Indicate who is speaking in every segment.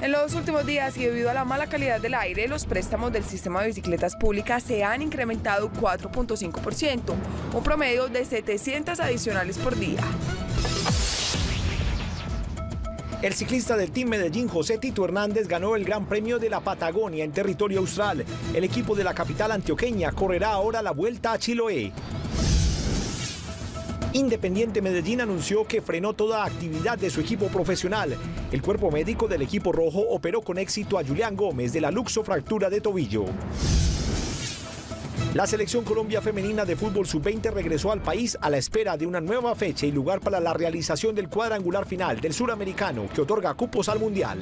Speaker 1: En los últimos días y debido a la mala calidad del aire, los préstamos del sistema de bicicletas públicas se han incrementado 4.5%, un promedio de 700 adicionales por día.
Speaker 2: El ciclista del Team Medellín, José Tito Hernández, ganó el Gran Premio de la Patagonia en territorio austral. El equipo de la capital antioqueña correrá ahora la Vuelta a Chiloé. Independiente Medellín anunció que frenó toda actividad de su equipo profesional. El cuerpo médico del equipo rojo operó con éxito a Julián Gómez de la luxofractura de tobillo. La selección Colombia femenina de fútbol sub-20 regresó al país a la espera de una nueva fecha y lugar para la realización del cuadrangular final del suramericano que otorga cupos al mundial.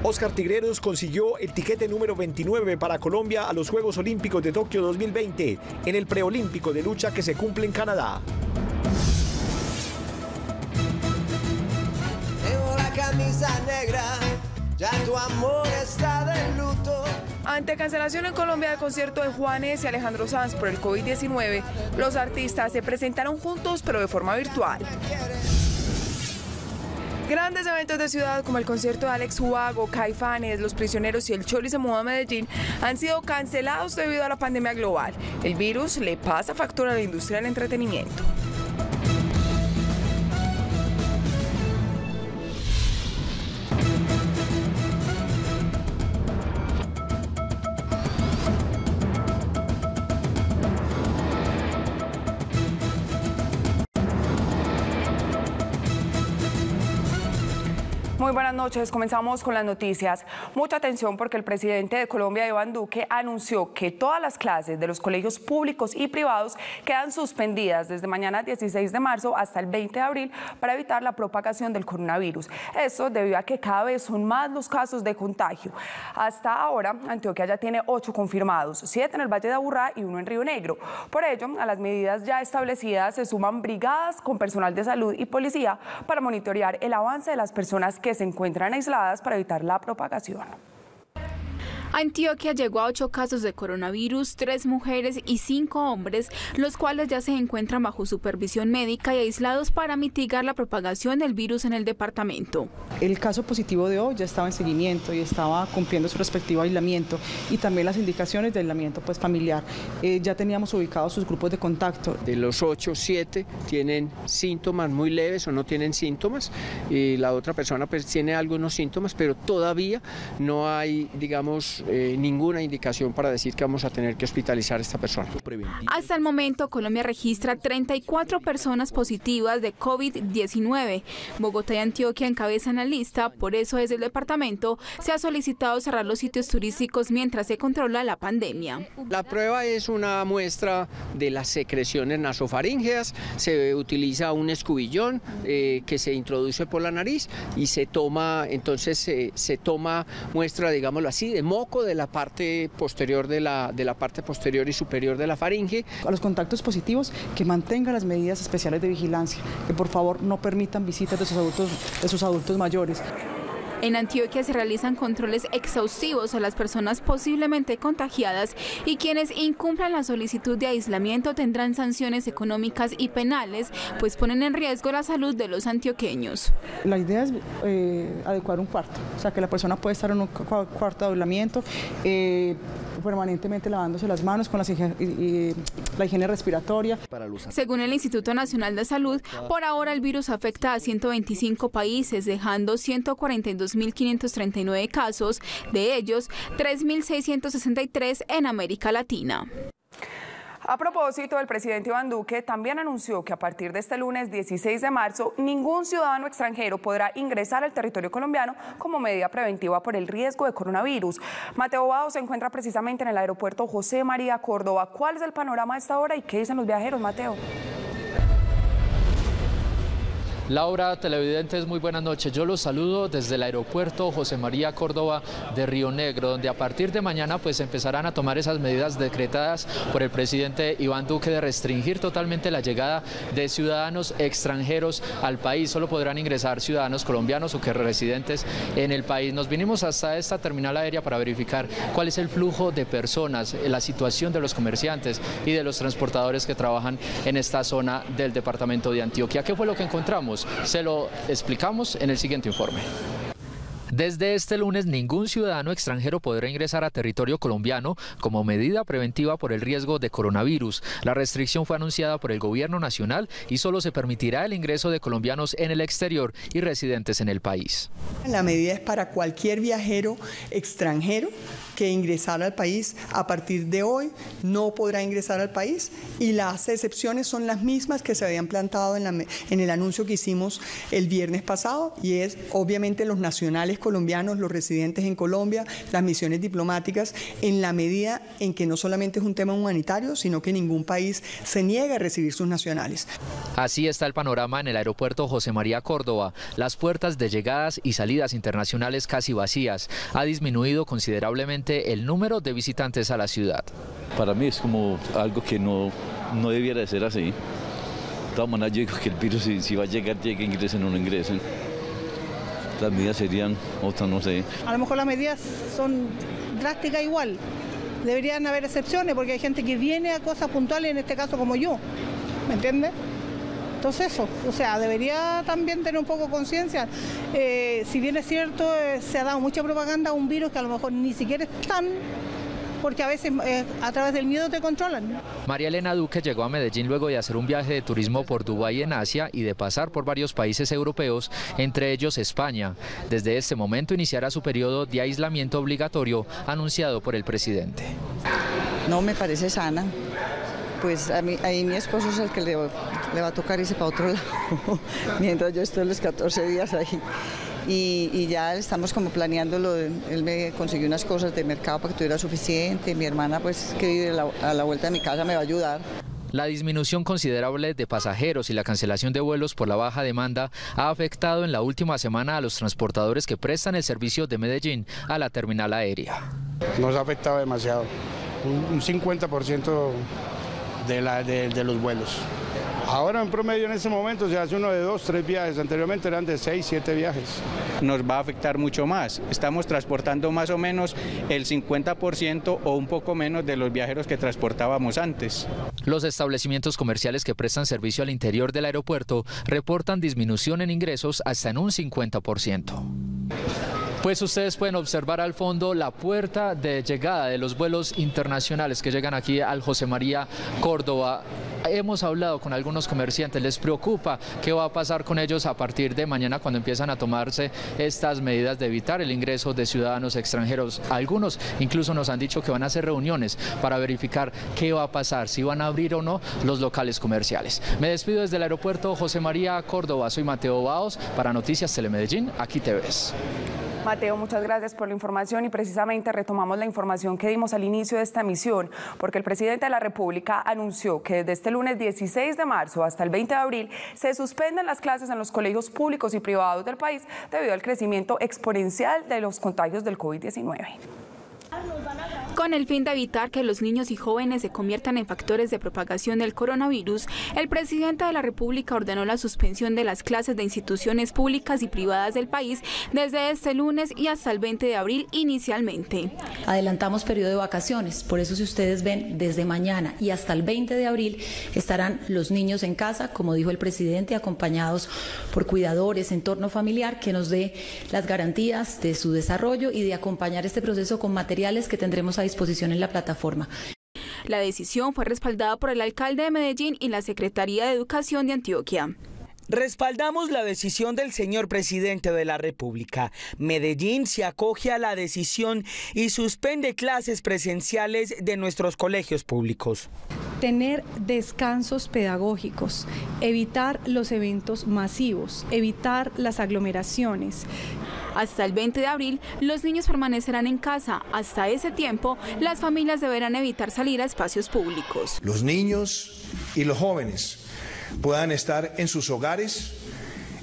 Speaker 2: Óscar Tigreros consiguió el tiquete número 29 para Colombia a los Juegos Olímpicos de Tokio 2020 en el preolímpico de lucha que se cumple en Canadá.
Speaker 3: Tengo la camisa negra, ya tu amor está de luto.
Speaker 1: Ante cancelación en Colombia del concierto de Juanes y Alejandro Sanz por el COVID-19, los artistas se presentaron juntos pero de forma virtual. Grandes eventos de ciudad como el concierto de Alex Ubago, Caifanes, Los Prisioneros y El Choli se mudó a Medellín han sido cancelados debido a la pandemia global. El virus le pasa factura a la industria del entretenimiento. Muy buenas noches, comenzamos con las noticias. Mucha atención porque el presidente de Colombia, Iván Duque, anunció que todas las clases de los colegios públicos y privados quedan suspendidas desde mañana 16 de marzo hasta el 20 de abril para evitar la propagación del coronavirus. Esto debido a que cada vez son más los casos de contagio. Hasta ahora, Antioquia ya tiene 8 confirmados, 7 en el Valle de Aburrá y 1 en Río Negro. Por ello, a las medidas ya establecidas se suman brigadas con personal de salud y policía para monitorear el avance de las personas que se encuentran aisladas para evitar la propagación.
Speaker 4: Antioquia llegó a 8 casos de coronavirus, 3 mujeres y 5 hombres, los cuales ya se encuentran bajo supervisión médica y aislados para mitigar la propagación del virus en el departamento.
Speaker 5: El caso positivo de hoy ya estaba en seguimiento y estaba cumpliendo su respectivo aislamiento y también las indicaciones de aislamiento familiar. Ya teníamos ubicados sus grupos de contacto.
Speaker 6: De los 8, 7 tienen síntomas muy leves o no tienen síntomas y la otra persona pues tiene algunos síntomas, pero todavía no hay, digamos, ninguna indicación para decir que vamos a tener que hospitalizar a esta persona.
Speaker 4: Hasta el momento, Colombia registra 34 personas positivas de COVID-19. Bogotá y Antioquia encabezan la lista, por eso desde el departamento se ha solicitado cerrar los sitios turísticos mientras se controla la pandemia.
Speaker 6: La prueba es una muestra de las secreciones nasofaríngeas, se utiliza un escubillón que se introduce por la nariz y se toma, entonces se toma muestra, digámoslo así, de moco de la parte posterior de la parte posterior y superior de la faringe.
Speaker 5: A los contactos positivos que mantengan las medidas especiales de vigilancia, que por favor no permitan visitas de sus adultos mayores.
Speaker 4: En Antioquia se realizan controles exhaustivos a las personas posiblemente contagiadas y quienes incumplan la solicitud de aislamiento tendrán sanciones económicas y penales, pues ponen en riesgo la salud de los antioqueños.
Speaker 5: La idea es adecuar un cuarto, o sea que la persona puede estar en un cuarto de aislamiento, permanentemente lavándose las manos con la higiene respiratoria.
Speaker 4: Según el Instituto Nacional de Salud, por ahora el virus afecta a 125 países, dejando 142.539 casos, de ellos 3.663 en América Latina.
Speaker 1: A propósito, el presidente Iván Duque también anunció que a partir de este lunes 16 de marzo, ningún ciudadano extranjero podrá ingresar al territorio colombiano como medida preventiva por el riesgo de coronavirus. Mateo Bao se encuentra precisamente en el aeropuerto José María Córdoba. ¿Cuál es el panorama a esta hora y qué dicen los viajeros, Mateo?
Speaker 7: Laura, televidentes, muy buenas noches. Yo los saludo desde el aeropuerto José María Córdoba de Río Negro, donde a partir de mañana pues empezarán a tomar esas medidas decretadas por el presidente Iván Duque de restringir totalmente la llegada de ciudadanos extranjeros al país. Solo podrán ingresar ciudadanos colombianos o que residentes en el país. Nos vinimos hasta esta terminal aérea para verificar cuál es el flujo de personas, la situación de los comerciantes y de los transportadores que trabajan en esta zona del departamento de Antioquia. ¿Qué fue lo que encontramos? Se lo explicamos en el siguiente informe. Desde este lunes, ningún ciudadano extranjero podrá ingresar a territorio colombiano como medida preventiva por el riesgo de coronavirus. La restricción fue anunciada por el gobierno nacional y solo se permitirá el ingreso de colombianos en el exterior y residentes en el país.
Speaker 8: La medida es para cualquier viajero extranjero que ingresara al país. A partir de hoy no podrá ingresar al país y las excepciones son las mismas que se habían plantado en el anuncio que hicimos el viernes pasado, y es obviamente los nacionales colombianos, los residentes en Colombia, las misiones diplomáticas, en la medida en que no solamente es un tema humanitario, sino que ningún país se niega a recibir sus nacionales.
Speaker 7: Así está el panorama en el aeropuerto José María Córdoba. Las puertas de llegadas y salidas internacionales casi vacías. Ha disminuido considerablemente el número de visitantes a la ciudad.
Speaker 9: Para mí es como algo que no debiera de ser así. De todas maneras, yo digo que el virus si va a llegar, llegue, ingresen o no ingresen. Las medidas serían otras, no sé.
Speaker 10: A lo mejor las medidas son drásticas igual. Deberían haber excepciones porque hay gente que viene a cosas puntuales, en este caso como yo. ¿Me entiendes? Entonces eso, o sea, debería también tener un poco de conciencia. Si bien es cierto, se ha dado mucha propaganda a un virus que a lo mejor ni siquiera es tan, porque a veces a través del miedo te controlan.
Speaker 7: María Elena Duque llegó a Medellín luego de hacer un viaje de turismo por Dubái en Asia y de pasar por varios países europeos, entre ellos España. Desde este momento iniciará su periodo de aislamiento obligatorio anunciado por el presidente.
Speaker 11: No me parece sana. Pues ahí mi esposo es el que le va a tocar irse para otro lado, mientras yo estoy los 14 días ahí. Y ya estamos como planeándolo. Él me consiguió unas cosas de mercado para que tuviera suficiente. Mi hermana, pues, que vive a la vuelta de mi casa, me va a ayudar.
Speaker 7: La disminución considerable de pasajeros y la cancelación de vuelos por la baja demanda ha afectado en la última semana a los transportadores que prestan el servicio de Medellín a la terminal aérea.
Speaker 12: Nos ha afectado demasiado, un 50% de los vuelos. Ahora en promedio en este momento se hace uno de 2, 3 viajes, anteriormente eran de 6, 7 viajes.
Speaker 13: Nos va a afectar mucho más, estamos transportando más o menos el 50% o un poco menos de los viajeros que transportábamos antes.
Speaker 7: Los establecimientos comerciales que prestan servicio al interior del aeropuerto reportan disminución en ingresos hasta en un 50%. Pues ustedes pueden observar al fondo la puerta de llegada de los vuelos internacionales que llegan aquí al José María Córdoba. Hemos hablado con algunos comerciantes, les preocupa qué va a pasar con ellos a partir de mañana cuando empiezan a tomarse estas medidas de evitar el ingreso de ciudadanos extranjeros. Algunos incluso nos han dicho que van a hacer reuniones para verificar qué va a pasar, si van a abrir o no los locales comerciales. Me despido desde el aeropuerto José María Córdoba, soy Mateo Baos para Noticias Telemedellín, aquí te ves.
Speaker 1: Mateo, muchas gracias por la información y precisamente retomamos la información que dimos al inicio de esta emisión porque el presidente de la República anunció que desde este lunes 16 de marzo hasta el 20 de abril se suspenden las clases en los colegios públicos y privados del país debido al crecimiento exponencial de los contagios del COVID-19.
Speaker 4: Con el fin de evitar que los niños y jóvenes se conviertan en factores de propagación del coronavirus, el presidente de la República ordenó la suspensión de las clases de instituciones públicas y privadas del país desde este lunes y hasta el 20 de abril inicialmente.
Speaker 14: Adelantamos periodo de vacaciones, por eso si ustedes ven, desde mañana y hasta el 20 de abril estarán los niños en casa, como dijo el presidente, acompañados por cuidadores, entorno familiar, que nos dé las garantías de su desarrollo y de acompañar este proceso con materiales que tendremos a disposición en la plataforma.
Speaker 4: La decisión fue respaldada por el alcalde de Medellín y la Secretaría de Educación de Antioquia.
Speaker 15: Respaldamos la decisión del señor presidente de la República. Medellín se acoge a la decisión y suspende clases presenciales de nuestros colegios públicos.
Speaker 16: Tener descansos pedagógicos, evitar los eventos masivos, evitar las aglomeraciones.
Speaker 4: Hasta el 20 de abril, los niños permanecerán en casa. Hasta ese tiempo, las familias deberán evitar salir a espacios públicos.
Speaker 17: Los niños y los jóvenes puedan estar en sus hogares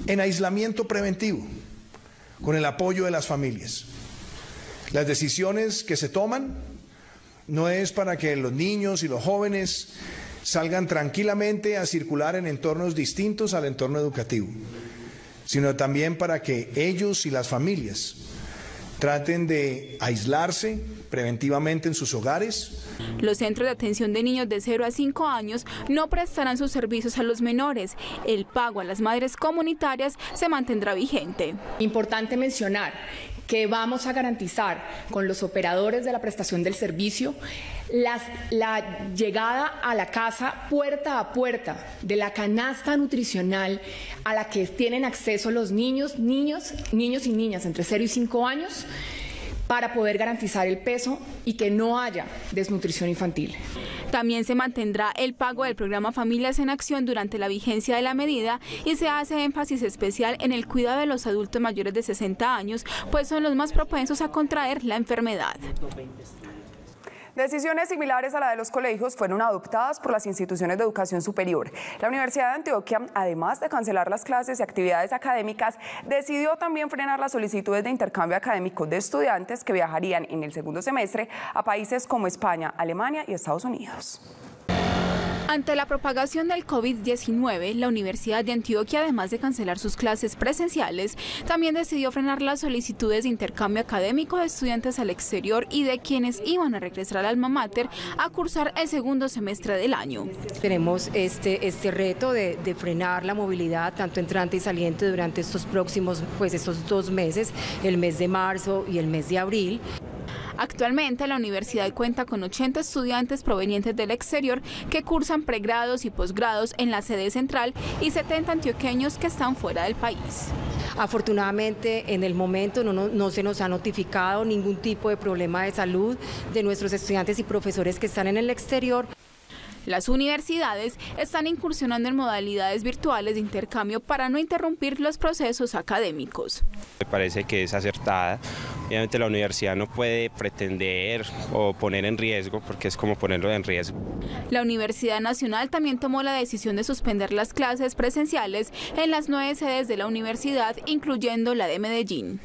Speaker 17: en aislamiento preventivo, con el apoyo de las familias. Las decisiones que se toman no es para que los niños y los jóvenes salgan tranquilamente a circular en entornos distintos al entorno educativo, sino también para que ellos y las familias Traten de aislarse preventivamente en sus hogares.
Speaker 4: Los centros de atención de niños de 0 a 5 años no prestarán sus servicios a los menores. El pago a las madres comunitarias se mantendrá vigente.
Speaker 18: Importante mencionar que vamos a garantizar con los operadores de la prestación del servicio la llegada a la casa puerta a puerta de la canasta nutricional a la que tienen acceso los niños y niñas entre 0 y 5 años para poder garantizar el peso y que no haya desnutrición infantil.
Speaker 4: También se mantendrá el pago del programa Familias en Acción durante la vigencia de la medida y se hace énfasis especial en el cuidado de los adultos mayores de 60 años, pues son los más propensos a contraer la enfermedad.
Speaker 1: Decisiones similares a la de los colegios fueron adoptadas por las instituciones de educación superior. La Universidad de Antioquia, además de cancelar las clases y actividades académicas, decidió también frenar las solicitudes de intercambio académico de estudiantes que viajarían en el segundo semestre a países como España, Alemania y Estados Unidos.
Speaker 4: Ante la propagación del COVID-19, la Universidad de Antioquia, además de cancelar sus clases presenciales, también decidió frenar las solicitudes de intercambio académico de estudiantes al exterior y de quienes iban a regresar al alma mater a cursar el segundo semestre del año.
Speaker 19: Tenemos este reto de frenar la movilidad tanto entrante y saliente durante estos próximos, estos 2 meses, el mes de marzo y el mes de abril.
Speaker 4: Actualmente la universidad cuenta con 80 estudiantes provenientes del exterior que cursan pregrados y posgrados en la sede central y 70 antioqueños que están fuera del país.
Speaker 19: Afortunadamente, en el momento no se nos ha notificado ningún tipo de problema de salud de nuestros estudiantes y profesores que están en el exterior.
Speaker 4: Las universidades están incursionando en modalidades virtuales de intercambio para no interrumpir los procesos académicos.
Speaker 20: Me parece que es acertada. Obviamente la universidad no puede pretender o poner en riesgo, porque es como ponerlo en riesgo.
Speaker 4: La Universidad Nacional también tomó la decisión de suspender las clases presenciales en las 9 sedes de la universidad, incluyendo la de Medellín.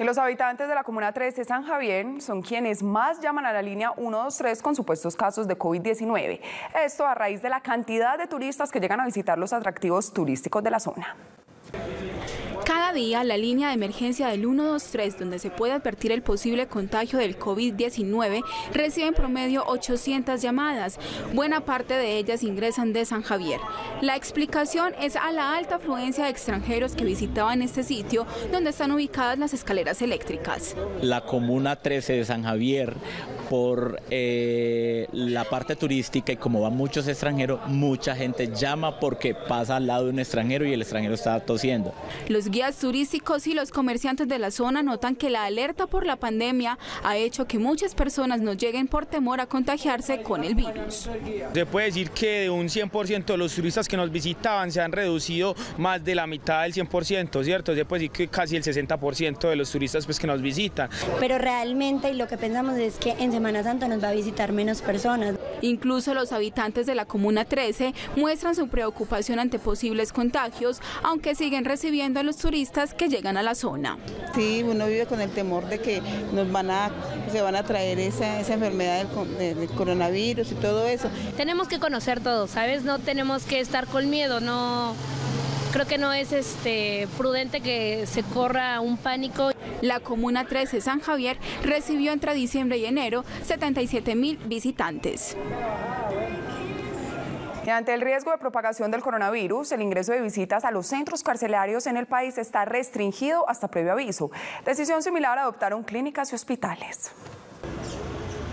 Speaker 1: Y los habitantes de la Comuna 3 de San Javier son quienes más llaman a la línea 123 con supuestos casos de COVID-19. Esto a raíz de la cantidad de turistas que llegan a visitar los atractivos turísticos de la zona.
Speaker 4: Cada día la línea de emergencia del 123, donde se puede advertir el posible contagio del COVID-19, recibe en promedio 800 llamadas. Buena parte de ellas ingresan de San Javier. La explicación es a la alta afluencia de extranjeros que visitaban este sitio, donde están ubicadas las escaleras eléctricas.
Speaker 21: La Comuna 13 de San Javier, por la parte turística y como van muchos extranjeros, mucha gente llama porque pasa al lado de un extranjero y el extranjero está tosiendo.
Speaker 4: Los guías turísticos y los comerciantes de la zona notan que la alerta por la pandemia ha hecho que muchas personas no lleguen por temor a contagiarse con el virus.
Speaker 22: Se puede decir que de un 100% de los turistas que nos visitaban se han reducido más de la mitad del 100%, ¿cierto? Se puede decir que casi el 60% de los turistas que nos visitan.
Speaker 23: Pero realmente lo que pensamos es que en Semana Santa nos va a visitar menos personas.
Speaker 4: Incluso los habitantes de la Comuna 13 muestran su preocupación ante posibles contagios, aunque siguen recibiendo a los turistas que llegan a la zona.
Speaker 24: Sí, uno vive con el temor de que se van a traer esa enfermedad del coronavirus y todo eso.
Speaker 25: Tenemos que conocer todo, ¿sabes? No tenemos que estar con miedo, no. Creo que no es prudente que se corra un pánico.
Speaker 4: La Comuna 13 San Javier recibió entre diciembre y enero 77.000 visitantes.
Speaker 1: Y ante el riesgo de propagación del coronavirus, el ingreso de visitas a los centros carcelarios en el país está restringido hasta previo aviso. Decisión similar adoptaron clínicas y hospitales.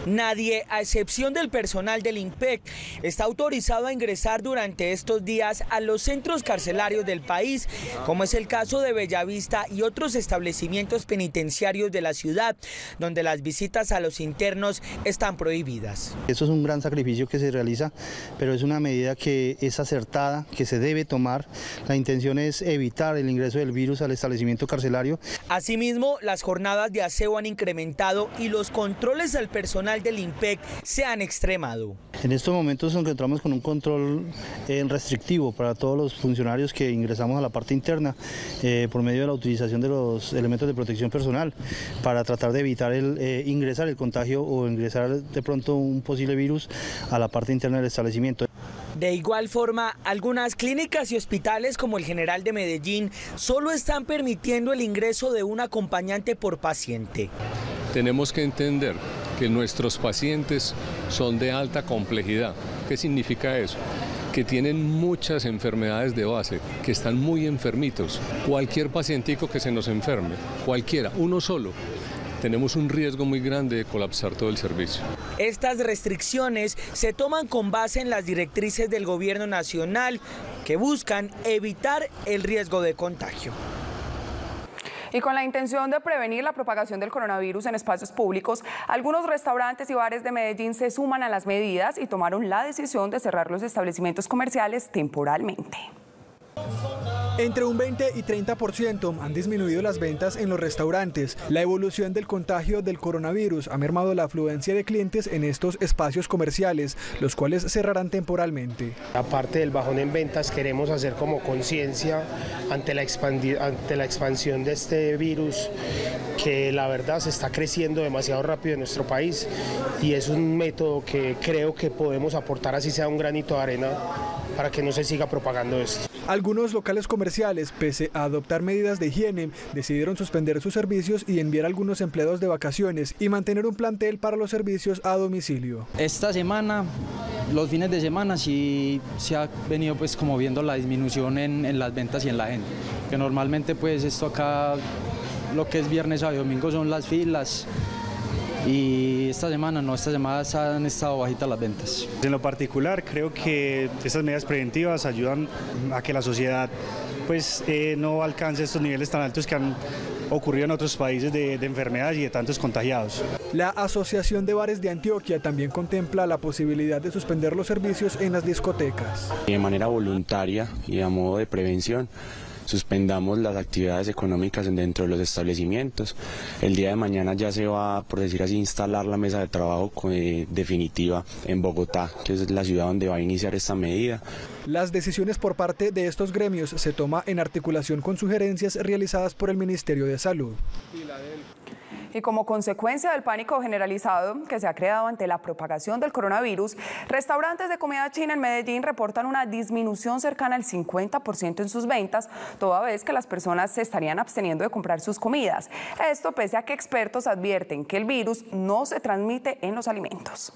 Speaker 15: Nadie, a excepción del personal del INPEC, está autorizado a ingresar durante estos días a los centros carcelarios del país, como es el caso de Bellavista y otros establecimientos penitenciarios de la ciudad, donde las visitas a los internos están prohibidas.
Speaker 26: Eso es un gran sacrificio que se realiza, pero es una medida que es acertada, que se debe tomar. La intención es evitar el ingreso del virus al establecimiento carcelario.
Speaker 15: Asimismo, las jornadas de aseo han incrementado y los controles al personal del INPEC se han extremado.
Speaker 26: En estos momentos nos encontramos con un control restrictivo para todos los funcionarios que ingresamos a la parte interna por medio de la utilización de los elementos de protección personal para tratar de evitar ingresar el contagio o ingresar de pronto un posible virus a la parte interna del establecimiento.
Speaker 15: De igual forma, algunas clínicas y hospitales como el General de Medellín solo están permitiendo el ingreso de un acompañante por paciente.
Speaker 2: Tenemos que entender que nuestros pacientes son de alta complejidad. ¿Qué significa eso? Que tienen muchas enfermedades de base, que están muy enfermitos. Cualquier pacientico que se nos enferme, cualquiera, uno solo, tenemos un riesgo muy grande de colapsar todo el servicio.
Speaker 15: Estas restricciones se toman con base en las directrices del gobierno nacional que buscan evitar el riesgo de contagio.
Speaker 1: Y con la intención de prevenir la propagación del coronavirus en espacios públicos, algunos restaurantes y bares de Medellín se suman a las medidas y tomaron la decisión de cerrar los establecimientos comerciales temporalmente.
Speaker 3: Entre un 20 y 30% han disminuido las ventas en los restaurantes. La evolución del contagio del coronavirus ha mermado la afluencia de clientes en estos espacios comerciales, los cuales cerrarán temporalmente.
Speaker 5: Aparte del bajón en ventas, queremos hacer como conciencia ante la expansión de este virus, que la verdad se está creciendo demasiado rápido en nuestro país y es un método que creo que podemos aportar, así sea un granito de arena, para que no se siga propagando esto.
Speaker 3: Algunos locales comerciales, pese a adoptar medidas de higiene, decidieron suspender sus servicios y enviar a algunos empleados de vacaciones y mantener un plantel para los servicios a domicilio.
Speaker 6: Esta semana, los fines de semana, sí se ha venido pues como viendo la disminución en las ventas y en la gente, que normalmente pues esto acá, lo que es viernes, sábado y domingo son las filas. Y esta semana no, esta semana han estado bajitas las ventas.
Speaker 26: En lo particular, creo que estas medidas preventivas ayudan a que la sociedad pues, no alcance estos niveles tan altos que han ocurrido en otros países de enfermedades y de tantos contagiados.
Speaker 3: La Asociación de Bares de Antioquia también contempla la posibilidad de suspender los servicios en las discotecas.
Speaker 8: De manera voluntaria y a modo de prevención, suspendamos las actividades económicas dentro de los establecimientos. El día de mañana ya se va, por decir así, instalar la mesa de trabajo definitiva en Bogotá, que es la ciudad donde va a iniciar esta medida.
Speaker 3: Las decisiones por parte de estos gremios se toman en articulación con sugerencias realizadas por el Ministerio de Salud.
Speaker 1: Y como consecuencia del pánico generalizado que se ha creado ante la propagación del coronavirus, restaurantes de comida china en Medellín reportan una disminución cercana al 50% en sus ventas, toda vez que las personas se estarían absteniendo de comprar sus comidas. Esto pese a que expertos advierten que el virus no se transmite en los alimentos.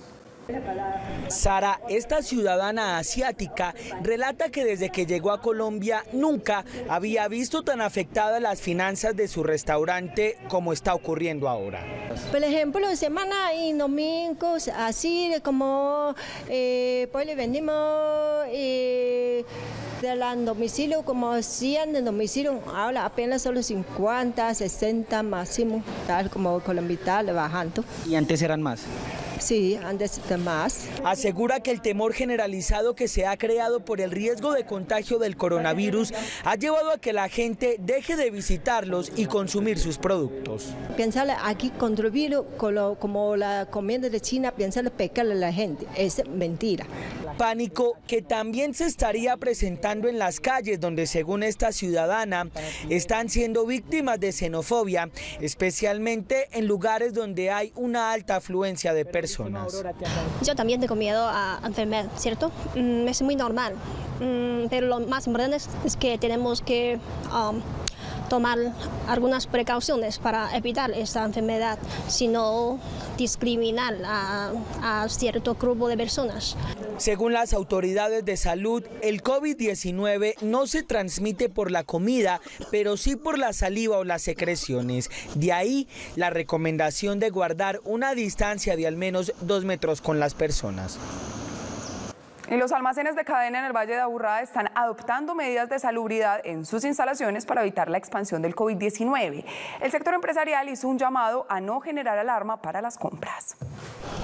Speaker 15: Sara, esta ciudadana asiática, relata que desde que llegó a Colombia nunca había visto tan afectadas las finanzas de su restaurante como está ocurriendo ahora.
Speaker 9: Por ejemplo, semana y domingos, así como pues le vendimos del domicilio como 100 de domicilio, ahora apenas solo 50, 60 máximo, tal como Colombia bajando.
Speaker 6: ¿Y antes eran más?
Speaker 9: Sí, antes de más.
Speaker 15: Asegura que el temor generalizado que se ha creado por el riesgo de contagio del coronavirus ha llevado a que la gente deje de visitarlos y consumir sus productos.
Speaker 9: Pensar aquí contra el virus, como la comida de China, pensar pecarle a la gente, es mentira.
Speaker 15: Pánico que también se estaría presentando en las calles, donde según esta ciudadana están siendo víctimas de xenofobia, especialmente en lugares donde hay una alta afluencia de personas.
Speaker 27: Yo también tengo miedo a enfermar, ¿cierto? Es muy normal, pero lo más importante es que tenemos que tomar algunas precauciones para evitar esta enfermedad, sino discriminar a cierto grupo de personas.
Speaker 15: Según las autoridades de salud, el COVID-19 no se transmite por la comida, pero sí por la saliva o las secreciones. De ahí la recomendación de guardar una distancia de al menos 2 metros con las personas.
Speaker 1: Y los almacenes de cadena en el Valle de Aburrá están adoptando medidas de salubridad en sus instalaciones para evitar la expansión del COVID-19. El sector empresarial hizo un llamado a no generar alarma para las compras.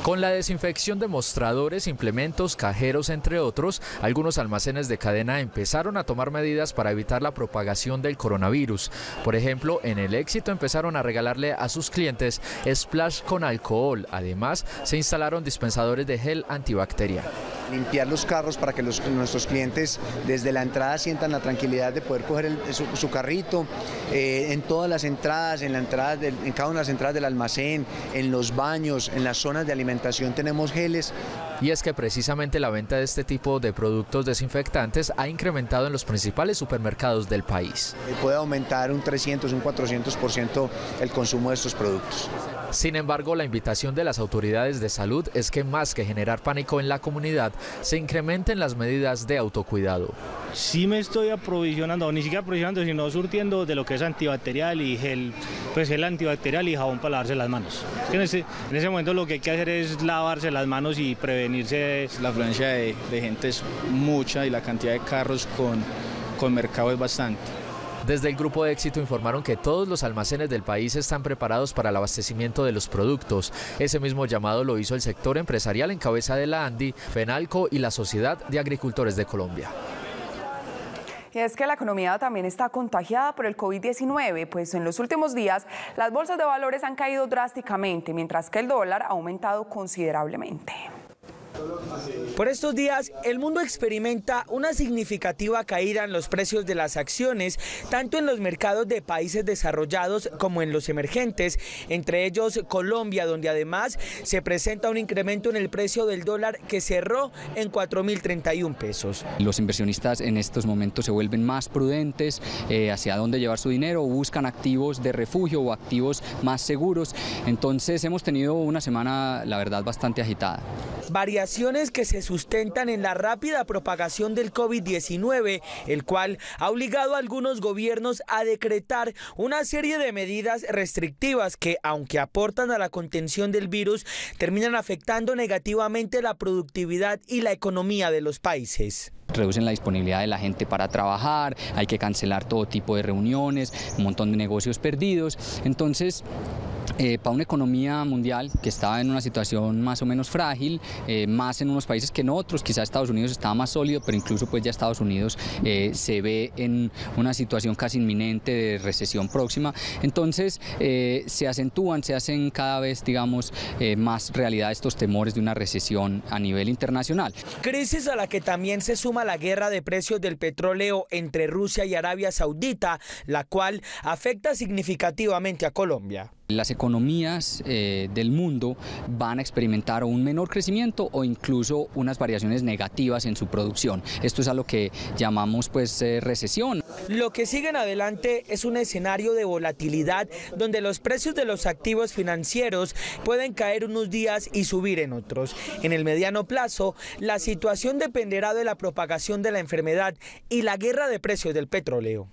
Speaker 7: Con la desinfección de mostradores, implementos, cajeros, entre otros, algunos almacenes de cadena empezaron a tomar medidas para evitar la propagación del coronavirus. Por ejemplo, en El Éxito empezaron a regalarle a sus clientes splash con alcohol. Además, se instalaron dispensadores de gel antibacterial.
Speaker 28: Limpiar los carros para que nuestros clientes desde la entrada sientan la tranquilidad de poder coger su carrito, en todas las entradas, en cada una de las entradas del almacén, en los baños, en las zonas zonas de alimentación tenemos geles.
Speaker 7: Y es que precisamente la venta de este tipo de productos desinfectantes ha incrementado en los principales supermercados del país.
Speaker 28: Puede aumentar un 300, un 400% el consumo de estos productos.
Speaker 7: Sin embargo, la invitación de las autoridades de salud es que más que generar pánico en la comunidad, se incrementen las medidas de autocuidado.
Speaker 10: Sí me estoy aprovisionando, ni siquiera aprovisionando, sino surtiendo de lo que es antibacterial y gel, pues gel antibacterial y jabón para lavarse las manos. En ese momento lo que hay que hacer es lavarse las manos y prevenirse.
Speaker 11: La afluencia de gente es mucha y la cantidad de carros con mercado es bastante.
Speaker 7: Desde el Grupo de Éxito informaron que todos los almacenes del país están preparados para el abastecimiento de los productos. Ese mismo llamado lo hizo el sector empresarial en cabeza de la ANDI, FENALCO y la Sociedad de Agricultores de Colombia.
Speaker 1: Y es que la economía también está contagiada por el COVID-19, pues en los últimos días las bolsas de valores han caído drásticamente, mientras que el dólar ha aumentado considerablemente.
Speaker 15: Por estos días, el mundo experimenta una significativa caída en los precios de las acciones, tanto en los mercados de países desarrollados como en los emergentes, entre ellos Colombia, donde además se presenta un incremento en el precio del dólar que cerró en 4.031 pesos.
Speaker 12: Los inversionistas en estos momentos se vuelven más prudentes hacia dónde llevar su dinero, buscan activos de refugio o activos más seguros. Entonces hemos tenido una semana, la verdad, bastante agitada.
Speaker 15: Variaciones que se sustentan en la rápida propagación del COVID-19, el cual ha obligado a algunos gobiernos a decretar una serie de medidas restrictivas que, aunque aportan a la contención del virus, terminan afectando negativamente la productividad y la economía de los países.
Speaker 12: Reducen la disponibilidad de la gente para trabajar, hay que cancelar todo tipo de reuniones, un montón de negocios perdidos. Entonces, para una economía mundial que estaba en una situación más o menos frágil, más en unos países que en otros, quizás Estados Unidos estaba más sólido, pero incluso pues ya Estados Unidos se ve en una situación casi inminente de recesión próxima. Entonces se acentúan, se hacen cada vez, digamos, más realidad estos temores de una recesión a nivel internacional.
Speaker 15: Crisis a la que también se suma la guerra de precios del petróleo entre Rusia y Arabia Saudita, la cual afecta significativamente a Colombia.
Speaker 12: Las economías del mundo van a experimentar un menor crecimiento o incluso unas variaciones negativas en su producción. Esto es a lo que llamamos pues recesión.
Speaker 15: Lo que sigue en adelante es un escenario de volatilidad donde los precios de los activos financieros pueden caer unos días y subir en otros. En el mediano plazo, la situación dependerá de la propagación de la enfermedad y la guerra de precios del petróleo.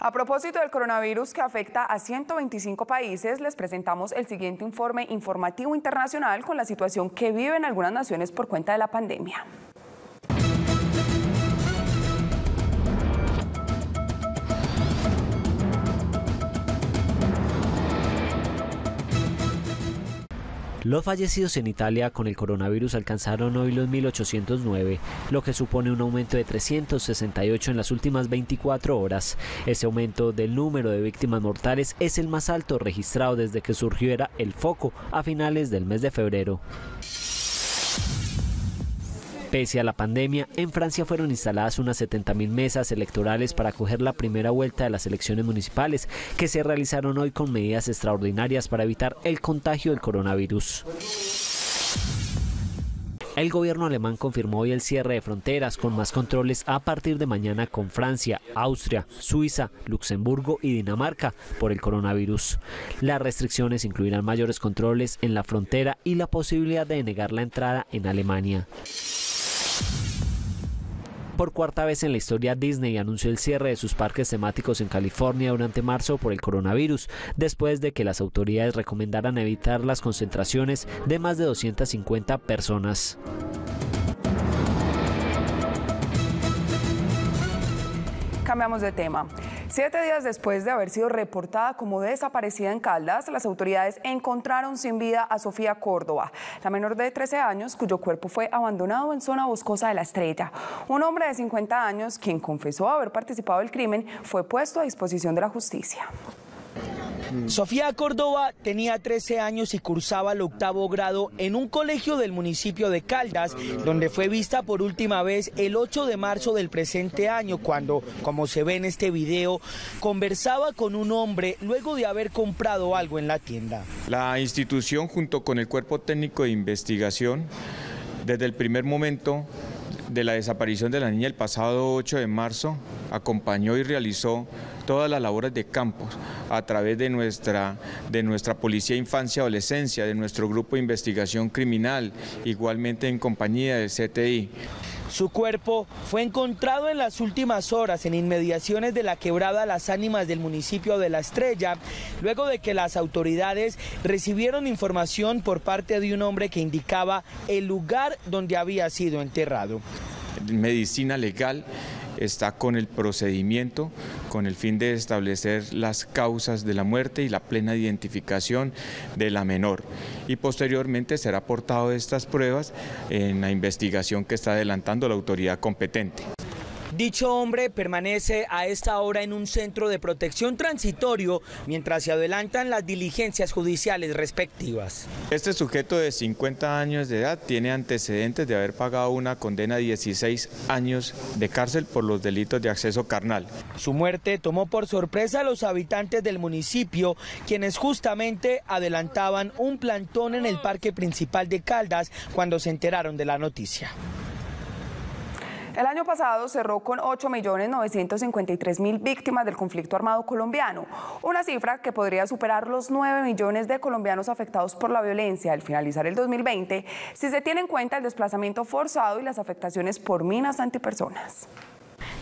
Speaker 1: A propósito del coronavirus que afecta a 125 países, les presentamos el siguiente informe informativo internacional con la situación que viven algunas naciones por cuenta de la pandemia.
Speaker 13: Los fallecidos en Italia con el coronavirus alcanzaron hoy los 1.809, lo que supone un aumento de 368 en las últimas 24 horas. Ese aumento del número de víctimas mortales es el más alto registrado desde que surgiera el foco a finales del mes de febrero. Pese a la pandemia, en Francia fueron instaladas unas 70.000 mesas electorales para acoger la primera vuelta de las elecciones municipales, que se realizaron hoy con medidas extraordinarias para evitar el contagio del coronavirus. El gobierno alemán confirmó hoy el cierre de fronteras con más controles a partir de mañana con Francia, Austria, Suiza, Luxemburgo y Dinamarca por el coronavirus. Las restricciones incluirán mayores controles en la frontera y la posibilidad de denegar la entrada en Alemania. Por cuarta vez en la historia, Disney anunció el cierre de sus parques temáticos en California durante marzo por el coronavirus, después de que las autoridades recomendaran evitar las concentraciones de más de 250 personas.
Speaker 1: Cambiamos de tema. 7 días después de haber sido reportada como desaparecida en Caldas, las autoridades encontraron sin vida a Sofía Córdoba, la menor de 13 años cuyo cuerpo fue abandonado en zona boscosa de La Estrella. Un hombre de 50 años, quien confesó haber participado del crimen, fue puesto a disposición de la justicia.
Speaker 15: Sofía Córdoba tenía 13 años y cursaba el 8º grado en un colegio del municipio de Caldas, donde fue vista por última vez el 8 de marzo del presente año, cuando, como se ve en este video, conversaba con un hombre luego de haber comprado algo en la tienda.
Speaker 14: La institución, junto con el Cuerpo Técnico de Investigación, desde el primer momento de la desaparición de la niña el pasado 8 de marzo, acompañó y realizó todas las labores de campo a través de nuestra Policía Infancia y Adolescencia, de nuestro Grupo de Investigación Criminal, igualmente en compañía del CTI.
Speaker 15: Su cuerpo fue encontrado en las últimas horas en inmediaciones de la quebrada Las Ánimas del municipio de La Estrella, luego de que las autoridades recibieron información por parte de un hombre que indicaba el lugar donde había sido enterrado.
Speaker 14: Medicina legal está con el procedimiento con el fin de establecer las causas de la muerte y la plena identificación de la menor, y posteriormente será aportado estas pruebas en la investigación que está adelantando la autoridad competente.
Speaker 15: Dicho hombre permanece a esta hora en un centro de protección transitorio mientras se adelantan las diligencias judiciales respectivas.
Speaker 14: Este sujeto de 50 años de edad tiene antecedentes de haber pagado una condena de 16 años de cárcel por los delitos de acceso carnal.
Speaker 15: Su muerte tomó por sorpresa a los habitantes del municipio, quienes justamente adelantaban un plantón en el parque principal de Caldas cuando se enteraron de la noticia.
Speaker 1: El año pasado cerró con 8.953.000 víctimas del conflicto armado colombiano, una cifra que podría superar los 9 millones de colombianos afectados por la violencia al finalizar el 2020, si se tiene en cuenta el desplazamiento forzado y las afectaciones por minas antipersonas.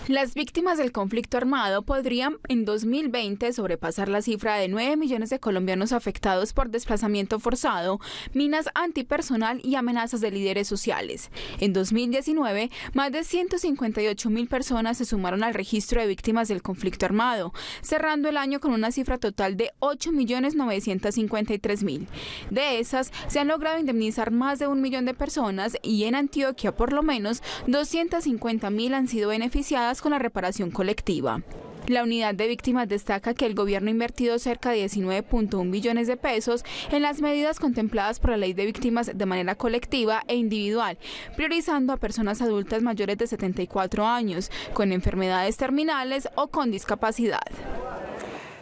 Speaker 4: Las víctimas del conflicto armado podrían en 2020 sobrepasar la cifra de 9 millones de colombianos afectados por desplazamiento forzado, minas antipersonal y amenazas de líderes sociales. En 2019, más de 158.000 personas se sumaron al registro de víctimas del conflicto armado, cerrando el año con una cifra total de 8.953.000. De esas, se han logrado indemnizar más de 1 millón de personas y en Antioquia por lo menos 250.000 han sido beneficiadas con la reparación colectiva. La unidad de víctimas destaca que el gobierno ha invertido cerca de 19.1 billones de pesos en las medidas contempladas por la Ley de Víctimas de manera colectiva e individual, priorizando a personas adultas mayores de 74 años, con enfermedades terminales o con discapacidad.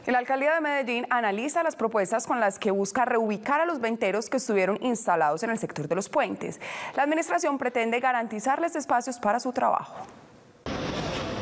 Speaker 1: La alcaldía de Medellín analiza las propuestas con las que busca reubicar a los venteros que estuvieron instalados en el sector de los puentes. La administración pretende garantizarles espacios para su trabajo.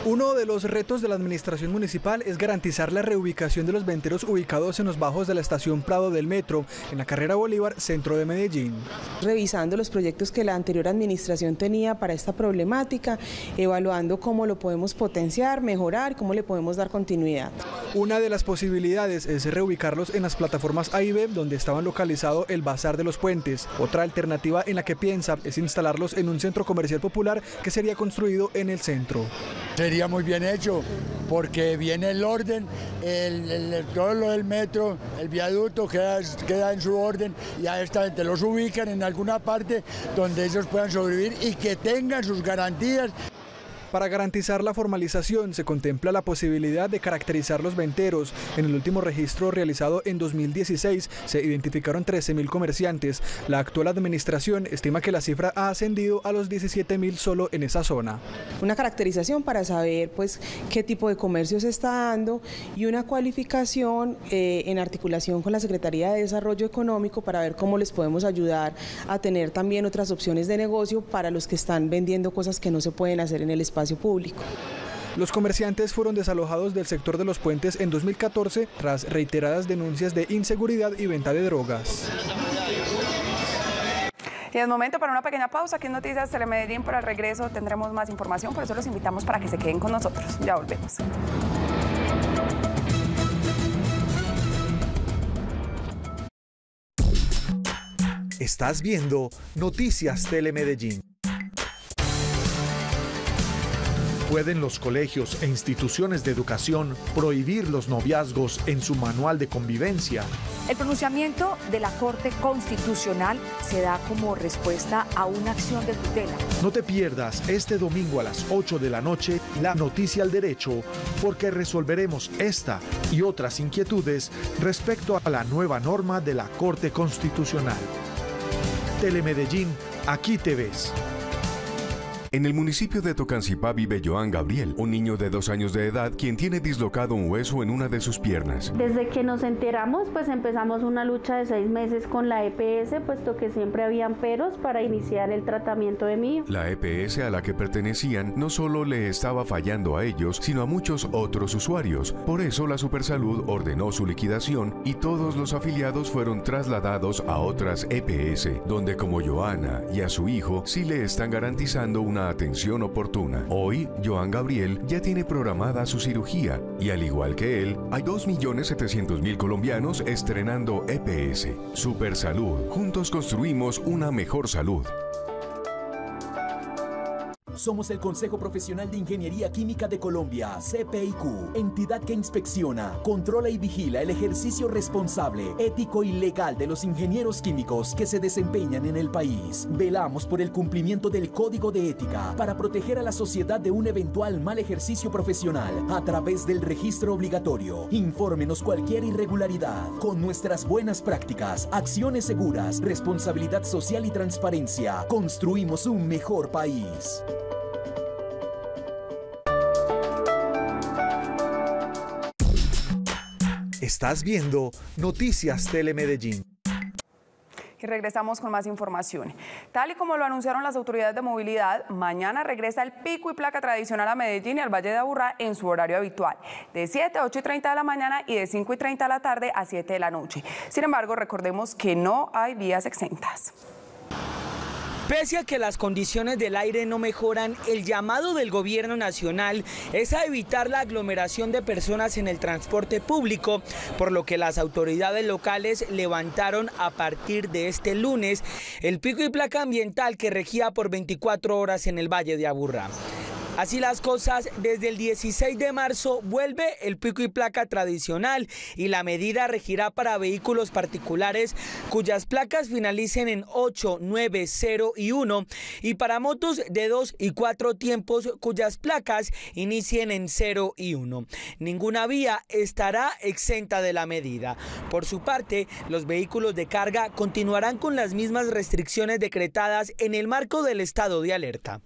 Speaker 3: Uno de los retos de la administración municipal es garantizar la reubicación de los venteros ubicados en los bajos de la estación Prado del Metro, en la carrera Bolívar, centro de Medellín.
Speaker 16: Revisando los proyectos que la anterior administración tenía para esta problemática, evaluando cómo lo podemos potenciar, mejorar, cómo le podemos dar continuidad.
Speaker 3: Una de las posibilidades es reubicarlos en las plataformas A y B, donde estaban localizado el Bazar de los Puentes. Otra alternativa en la que piensa es instalarlos en un centro comercial popular que sería construido en el centro.
Speaker 17: Sería muy bien hecho, porque viene el orden, todo lo del metro, el viaducto queda en su orden, y a esta gente los ubican en alguna parte donde ellos puedan sobrevivir y que tengan sus garantías.
Speaker 3: Para garantizar la formalización, se contempla la posibilidad de caracterizar los venteros. En el último registro realizado en 2016 se identificaron 13.000 comerciantes. La actual administración estima que la cifra ha ascendido a los 17.000 solo en esa zona.
Speaker 16: Una caracterización para saber qué tipo de comercio se está dando y una cualificación en articulación con la Secretaría de Desarrollo Económico para ver cómo les podemos ayudar a tener también otras opciones de negocio para los que están vendiendo cosas que no se pueden hacer en el espacio público.
Speaker 3: Los comerciantes fueron desalojados del sector de los puentes en 2014 tras reiteradas denuncias de inseguridad y venta de drogas.
Speaker 1: Y es momento para una pequeña pausa aquí en Noticias Telemedellín. Para el regreso tendremos más información, por eso los invitamos para que se queden con nosotros. Ya volvemos.
Speaker 18: Estás viendo Noticias Telemedellín.
Speaker 2: ¿Pueden los colegios e instituciones de educación prohibir los noviazgos en su manual de convivencia?
Speaker 19: El pronunciamiento de la Corte Constitucional se da como respuesta a una acción de tutela.
Speaker 2: No te pierdas este domingo a las 8 de la noche la Noticia al Derecho, porque resolveremos esta y otras inquietudes respecto a la nueva norma de la Corte Constitucional. Telemedellín, aquí te ves.
Speaker 20: En el municipio de Tocancipá vive Joan Gabriel, un niño de 2 años de edad quien tiene dislocado un hueso en una de sus piernas.
Speaker 21: Desde que nos enteramos, pues empezamos una lucha de 6 meses con la EPS, puesto que siempre habían peros para iniciar el tratamiento de mi hijo.
Speaker 20: La EPS a la que pertenecían no solo le estaba fallando a ellos, sino a muchos otros usuarios. Por eso la Supersalud ordenó su liquidación y todos los afiliados fueron trasladados a otras EPS, donde como Joana y a su hijo sí le están garantizando una atención oportuna. Hoy, Joan Gabriel ya tiene programada su cirugía y al igual que él, hay 2.700.000 colombianos estrenando EPS. Supersalud. Juntos construimos una mejor salud.
Speaker 22: Somos el Consejo Profesional de Ingeniería Química de Colombia, CPIQ, entidad que inspecciona, controla y vigila el ejercicio responsable, ético y legal de los ingenieros químicos que se desempeñan en el país. Velamos por el cumplimiento del Código de Ética para proteger a la sociedad de un eventual mal ejercicio profesional a través del registro obligatorio. Infórmenos cualquier irregularidad. Con nuestras buenas prácticas, acciones seguras, responsabilidad social y transparencia, construimos un mejor país.
Speaker 2: Estás viendo Noticias Telemedellín.
Speaker 1: Y regresamos con más información. Tal y como lo anunciaron las autoridades de movilidad, mañana regresa el pico y placa tradicional a Medellín y al Valle de Aburrá en su horario habitual, de 7 a 8:30 de la mañana y de 5:30 de la tarde a 7 de la noche. Sin embargo, recordemos que no hay vías exentas.
Speaker 15: Pese a que las condiciones del aire no mejoran, el llamado del gobierno nacional es a evitar la aglomeración de personas en el transporte público, por lo que las autoridades locales levantaron a partir de este lunes el pico y placa ambiental que regía por 24 horas en el Valle de Aburrá. Así las cosas, desde el 16 de marzo vuelve el pico y placa tradicional y la medida regirá para vehículos particulares cuyas placas finalicen en 8, 9, 0 y 1 y para motos de 2 y 4 tiempos cuyas placas inicien en 0 y 1. Ninguna vía estará exenta de la medida. Por su parte, los vehículos de carga continuarán con las mismas restricciones decretadas en el marco del estado de alerta.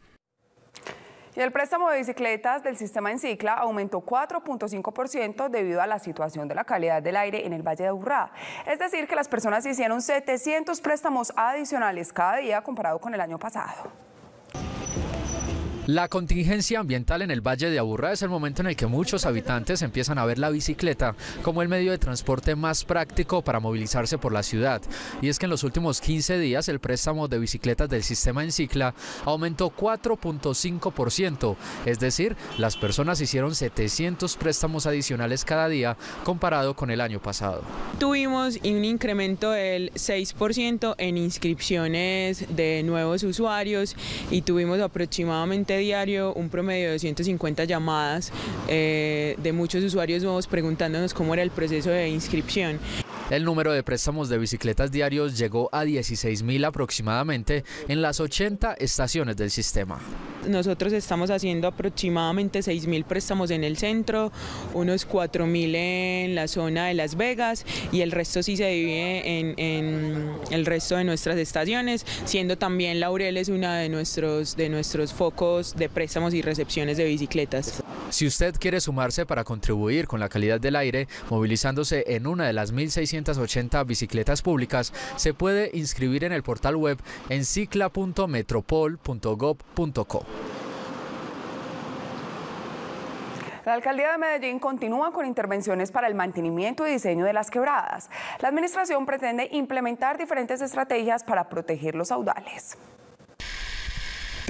Speaker 1: Y el préstamo de bicicletas del sistema Encicla aumentó 4.5% debido a la situación de la calidad del aire en el Valle de Aburrá. Es decir, que las personas hicieron 700 préstamos adicionales cada día comparado con el año pasado.
Speaker 7: La contingencia ambiental en el Valle de Aburrá es el momento en el que muchos habitantes empiezan a ver la bicicleta como el medio de transporte más práctico para movilizarse por la ciudad. Y es que en los últimos 15 días el préstamo de bicicletas del sistema Encicla aumentó 4.5%, es decir, las personas hicieron 700 préstamos adicionales cada día comparado con el año pasado.
Speaker 23: Tuvimos un incremento del 6% en inscripciones de nuevos usuarios y tuvimos aproximadamente diario un promedio de 250 llamadas de muchos usuarios nuevos preguntándonos cómo era el proceso de inscripción.
Speaker 7: El número de préstamos de bicicletas diarios llegó a 16.000 aproximadamente en las 80 estaciones del sistema.
Speaker 23: Nosotros estamos haciendo aproximadamente 6.000 préstamos en el centro, unos 4.000 en la zona de Las Vegas y el resto sí se divide en el resto de nuestras estaciones, siendo también Laureles una de nuestros focos de préstamos y recepciones de bicicletas.
Speaker 7: Si usted quiere sumarse para contribuir con la calidad del aire, movilizándose en una de las 1.680 bicicletas públicas, se puede inscribir en el portal web encicla.metropol.gov.co.
Speaker 1: La alcaldía de Medellín continúa con intervenciones para el mantenimiento y diseño de las quebradas. La administración pretende implementar diferentes estrategias para proteger los caudales.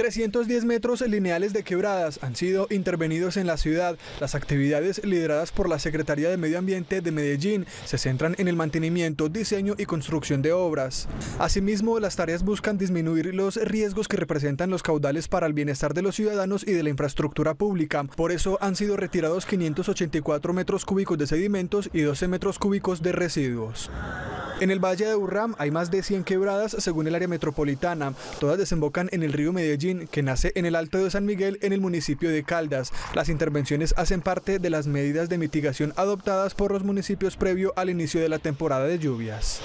Speaker 3: 310 metros lineales de quebradas han sido intervenidos en la ciudad. Las actividades lideradas por la Secretaría de Medio Ambiente de Medellín se centran en el mantenimiento, diseño y construcción de obras. Asimismo, las tareas buscan disminuir los riesgos que representan los caudales para el bienestar de los ciudadanos y de la infraestructura pública. Por eso han sido retirados 584 metros cúbicos de sedimentos y 12 metros cúbicos de residuos. En el Valle de Urram hay más de 100 quebradas según el área metropolitana. Todas desembocan en el río Medellín, que nace en el Alto de San Miguel en el municipio de Caldas. Las intervenciones hacen parte de las medidas de mitigación adoptadas por los municipios previo al inicio de la temporada de lluvias.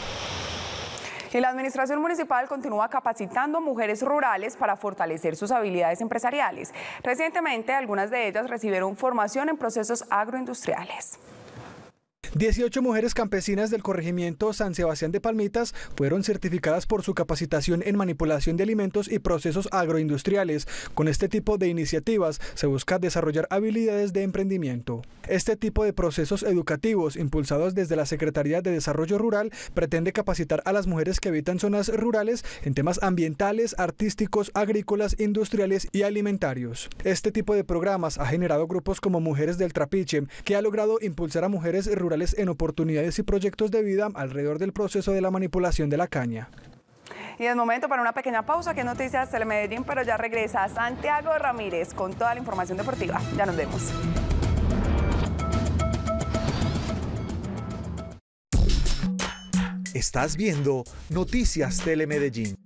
Speaker 1: Y la administración municipal continúa capacitando mujeres rurales para fortalecer sus habilidades empresariales. Recientemente, algunas de ellas recibieron formación en procesos agroindustriales.
Speaker 3: 18 mujeres campesinas del corregimiento San Sebastián de Palmitas fueron certificadas por su capacitación en manipulación de alimentos y procesos agroindustriales. Con este tipo de iniciativas se busca desarrollar habilidades de emprendimiento. Este tipo de procesos educativos, impulsados desde la Secretaría de Desarrollo Rural, pretende capacitar a las mujeres que habitan zonas rurales en temas ambientales, artísticos, agrícolas, industriales y alimentarios. Este tipo de programas ha generado grupos como Mujeres del Trapiche, que ha logrado impulsar a mujeres rurales en oportunidades y proyectos de vida alrededor del proceso de la manipulación de la caña.
Speaker 1: Y es momento para una pequeña pausa, que Noticias Telemedellín, pero ya regresa Santiago Ramírez con toda la información deportiva. Ya nos vemos.
Speaker 2: Estás viendo Noticias Telemedellín.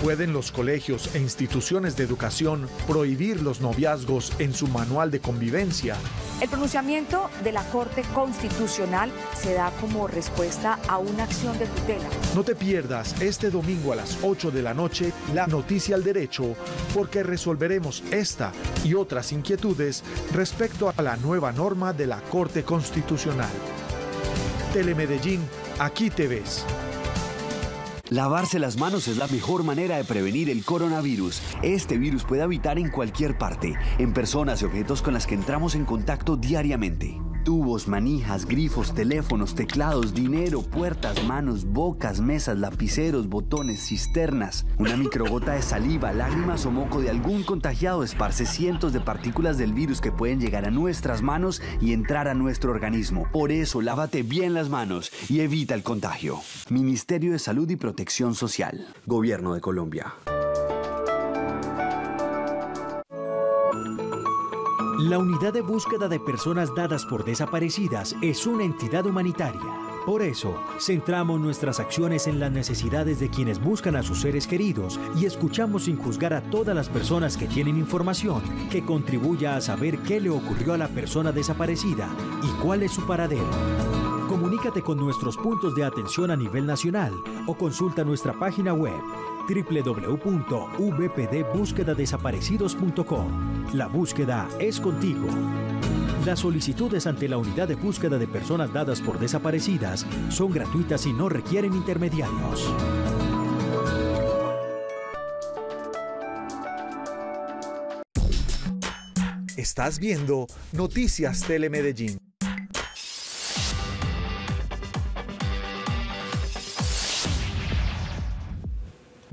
Speaker 2: ¿Pueden los colegios e instituciones de educación prohibir los noviazgos en su manual de convivencia?
Speaker 19: El pronunciamiento de la Corte Constitucional se da como respuesta a una acción de tutela.
Speaker 2: No te pierdas este domingo a las 8 de la noche la Noticia al Derecho, porque resolveremos esta y otras inquietudes respecto a la nueva norma de la Corte Constitucional. Telemedellín, aquí te ves.
Speaker 5: Lavarse las manos es la mejor manera de prevenir el coronavirus. Este virus puede habitar en cualquier parte, en personas y objetos con las que entramos en contacto diariamente. Tubos, manijas, grifos, teléfonos, teclados, dinero, puertas, manos, bocas, mesas, lapiceros, botones, cisternas. Una microgota de saliva, lágrimas o moco de algún contagiado esparce cientos de partículas del virus que pueden llegar a nuestras manos y entrar a nuestro organismo. Por eso, lávate bien las manos y evita el contagio. Ministerio de Salud y Protección Social. Gobierno de Colombia.
Speaker 6: La Unidad de Búsqueda de Personas Dadas por Desaparecidas es una entidad humanitaria. Por eso, centramos nuestras acciones en las necesidades de quienes buscan a sus seres queridos y escuchamos sin juzgar a todas las personas que tienen información que contribuya a saber qué le ocurrió a la persona desaparecida y cuál es su paradero. Comunícate con nuestros puntos de atención a nivel nacional o consulta nuestra página web www.vpdbúsquedadesaparecidos.com. La búsqueda es contigo. Las solicitudes ante la Unidad de Búsqueda de Personas Dadas por Desaparecidas son gratuitas y no requieren intermediarios.
Speaker 2: Estás viendo Noticias Telemedellín.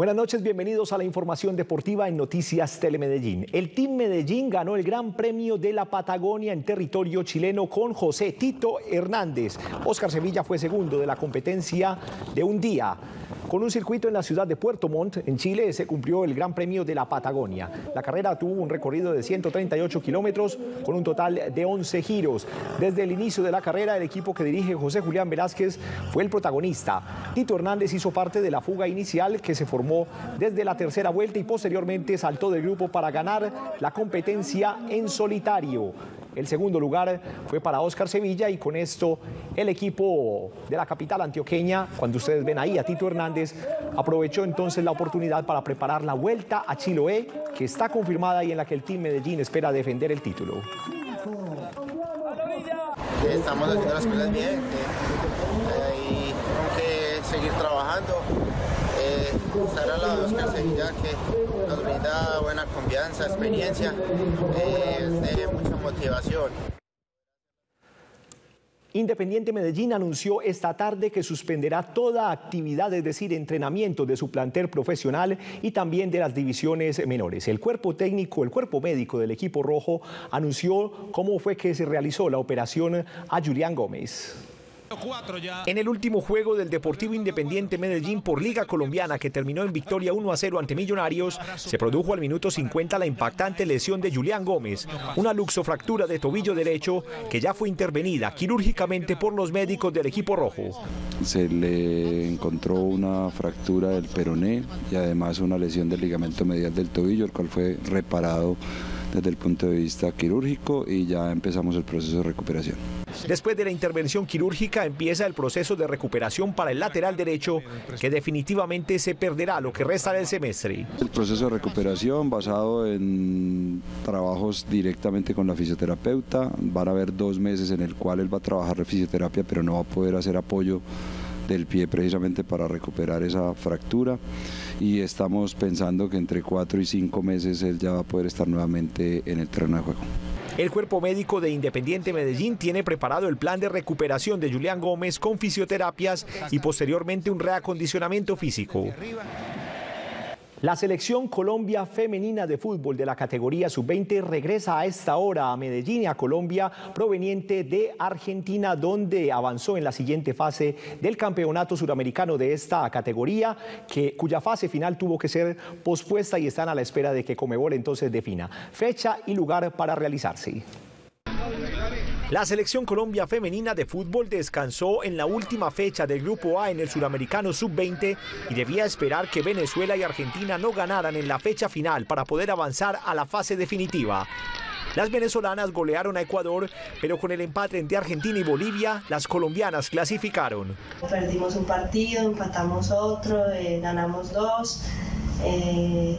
Speaker 8: Buenas noches, bienvenidos a la información deportiva en Noticias Telemedellín. El Team Medellín ganó el Gran Premio de la Patagonia en territorio chileno con José Tito Hernández. Óscar Sevilla fue segundo de la competencia de un día. Con un circuito en la ciudad de Puerto Montt, en Chile, se cumplió el Gran Premio de la Patagonia. La carrera tuvo un recorrido de 138 kilómetros con un total de 11 giros. Desde el inicio de la carrera, el equipo que dirige José Julián Velázquez fue el protagonista. Tito Hernández hizo parte de la fuga inicial que se formó desde la tercera vuelta y posteriormente saltó del grupo para ganar la competencia en solitario. El segundo lugar fue para Óscar Sevilla y con esto el equipo de la capital antioqueña, cuando ustedes ven ahí a Tito Hernández, aprovechó entonces la oportunidad para preparar la vuelta a Chiloé, que está confirmada y en la que el Team Medellín espera defender el título.
Speaker 9: Estamos haciendo las cosas bien y tenemos que seguir trabajando. Estar al lado de Óscar Sevilla, que nos brinda buena confianza, experiencia, de mucha motivación.
Speaker 8: Independiente Medellín anunció esta tarde que suspenderá toda actividad, es decir, entrenamiento de su plantel profesional y también de las divisiones menores. El cuerpo técnico, el cuerpo médico del equipo rojo anunció cómo fue que se realizó la operación a Julián Gómez. En el último juego del Deportivo Independiente Medellín por Liga Colombiana, que terminó en victoria 1-0 ante Millonarios, se produjo al minuto 50 la impactante lesión de Julián Gómez, una luxofractura de tobillo derecho que ya fue intervenida quirúrgicamente por los médicos del equipo rojo.
Speaker 10: Se le encontró una fractura del peroné y además una lesión del ligamento medial del tobillo, el cual fue reparado desde el punto de vista quirúrgico y ya empezamos el proceso de recuperación.
Speaker 8: Después de la intervención quirúrgica empieza el proceso de recuperación para el lateral derecho, que definitivamente se perderá lo que resta del semestre.
Speaker 10: El proceso de recuperación basado en trabajos directamente con la fisioterapeuta. Van a haber 2 meses en el cual él va a trabajar la fisioterapia, pero no va a poder hacer apoyo del pie precisamente para recuperar esa fractura, y estamos pensando que entre 4 y 5 meses él ya va a poder estar nuevamente en el terreno de juego.
Speaker 8: El cuerpo médico de Independiente Medellín tiene preparado el plan de recuperación de Julián Gómez con fisioterapias y posteriormente un reacondicionamiento físico. La selección Colombia femenina de fútbol de la categoría sub-20 regresa a esta hora a Medellín y a Colombia, proveniente de Argentina, donde avanzó en la siguiente fase del campeonato suramericano de esta categoría, cuya fase final tuvo que ser pospuesta, y están a la espera de que Conmebol entonces defina fecha y lugar para realizarse. La selección Colombia femenina de fútbol descansó en la última fecha del Grupo A en el Suramericano Sub-20 y debía esperar que Venezuela y Argentina no ganaran en la fecha final para poder avanzar a la fase definitiva. Las venezolanas golearon a Ecuador, pero con el empate entre Argentina y Bolivia, las colombianas clasificaron.
Speaker 11: Perdimos un partido, empatamos otro, ganamos 2.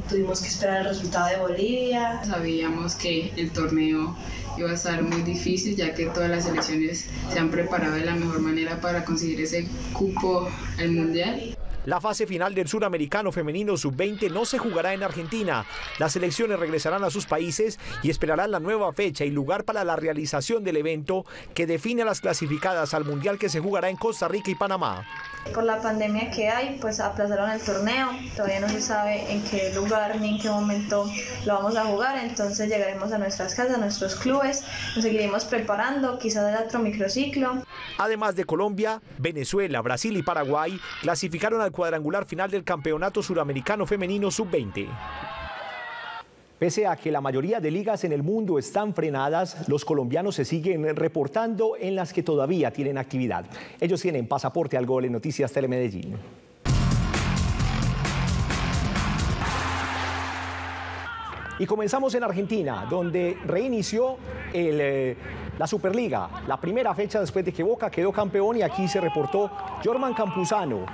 Speaker 11: Tuvimos que esperar el resultado de Bolivia.
Speaker 12: Sabíamos que el torneo iba a estar muy difícil, ya que todas las selecciones se han preparado de la mejor manera para conseguir ese cupo al Mundial.
Speaker 8: La fase final del Suramericano Femenino Sub-20 no se jugará en Argentina. Las selecciones regresarán a sus países y esperarán la nueva fecha y lugar para la realización del evento que define a las clasificadas al Mundial, que se jugará en Costa Rica y Panamá.
Speaker 11: Por la pandemia que hay, pues aplazaron el torneo. Todavía no se sabe en qué lugar ni en qué momento lo vamos a jugar. Entonces llegaremos a nuestras casas, a nuestros clubes, nos seguiremos preparando, quizás de otro microciclo.
Speaker 8: Además de Colombia, Venezuela, Brasil y Paraguay clasificaron al cuadrangular final del Campeonato Suramericano Femenino Sub-20. Pese a que la mayoría de ligas en el mundo están frenadas, los colombianos se siguen reportando en las que todavía tienen actividad. Ellos tienen pasaporte al gol en Noticias Telemedellín. Y comenzamos en Argentina, donde reinició la Superliga, la primera fecha después de que Boca quedó campeón, y aquí se reportó Jorman Campuzano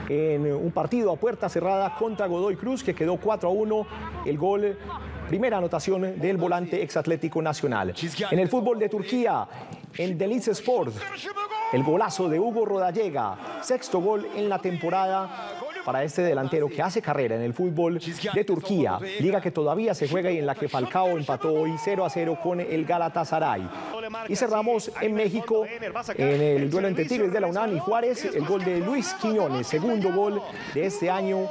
Speaker 8: en un partido a puerta cerrada contra Godoy Cruz, que quedó 4-1, el gol, primera anotación del volante ex Atlético Nacional. En el fútbol de Turquía, en Deniz Sport, el golazo de Hugo Rodallega, 6º gol en la temporada para este delantero que hace carrera en el fútbol de Turquía, liga que todavía se juega y en la que Falcao empató hoy 0-0 con el Galatasaray. Y cerramos en México, en el duelo entre Tigres de la UNAM y Juárez, el gol de Luis Quiñones, 2º gol de este año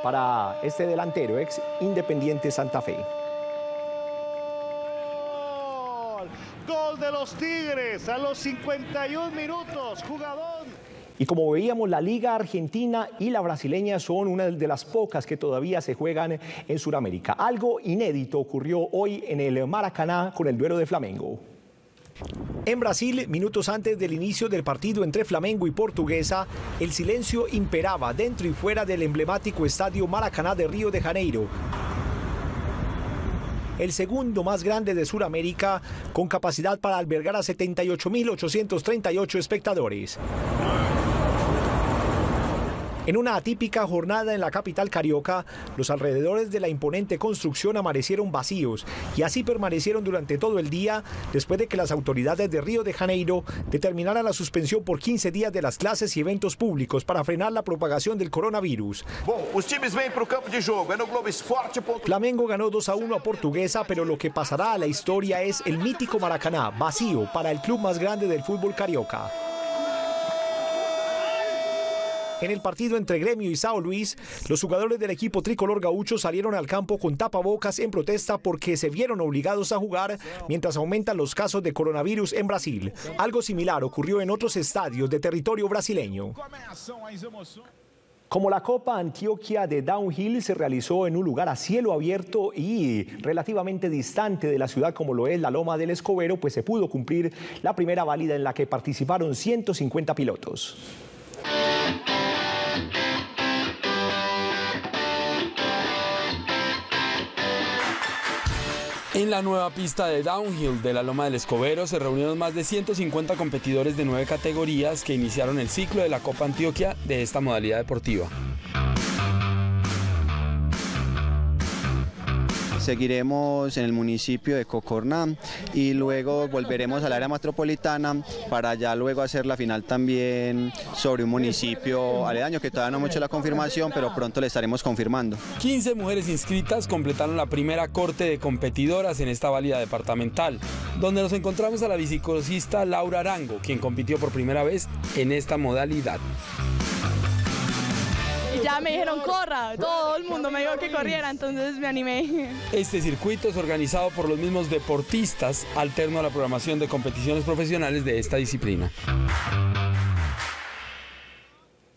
Speaker 8: para este delantero, ex Independiente Santa Fe.
Speaker 24: Gol de los Tigres a los 51 minutos, jugador.
Speaker 8: Y como veíamos, la Liga Argentina y la brasileña son una de las pocas que todavía se juegan en Sudamérica. Algo inédito ocurrió hoy en el Maracaná con el duelo de Flamengo. En Brasil, minutos antes del inicio del partido entre Flamengo y Portuguesa, el silencio imperaba dentro y fuera del emblemático estadio Maracaná de Río de Janeiro, el segundo más grande de Sudamérica, con capacidad para albergar a 78.838 espectadores. En una atípica jornada en la capital carioca, los alrededores de la imponente construcción amanecieron vacíos y así permanecieron durante todo el día después de que las autoridades de Río de Janeiro determinaran la suspensión por 15 días de las clases y eventos públicos para frenar la propagación del coronavirus. Flamengo ganó 2-1 a Portuguesa, pero lo que pasará a la historia es el mítico Maracaná, vacío para el club más grande del fútbol carioca. En el partido entre Gremio y São Luís, los jugadores del equipo tricolor gaucho salieron al campo con tapabocas en protesta porque se vieron obligados a jugar mientras aumentan los casos de coronavirus en Brasil. Algo similar ocurrió en otros estadios de territorio brasileño. Como la Copa Antioquia de Downhill se realizó en un lugar a cielo abierto y relativamente distante de la ciudad como lo es la Loma del Escobero, pues se pudo cumplir la primera válida en la que participaron 150 pilotos.
Speaker 4: En la nueva pista de downhill de la Loma del Escobero se reunieron más de 150 competidores de 9 categorías que iniciaron el ciclo de la Copa Antioquia de esta modalidad deportiva.
Speaker 13: Seguiremos en el municipio de Cocorná y luego volveremos al área metropolitana para ya luego hacer la final también sobre un municipio aledaño que todavía no hemos hecho la confirmación, pero pronto le estaremos confirmando.
Speaker 4: 15 mujeres inscritas completaron la primera corte de competidoras en esta válida departamental, donde nos encontramos a la biciclosista Laura Arango, quien compitió por primera vez en esta modalidad.
Speaker 14: Ya me dijeron corra, todo el mundo me dijo que corriera, entonces me animé.
Speaker 4: Este circuito es organizado por los mismos deportistas, alterno a la programación de competiciones profesionales de esta disciplina.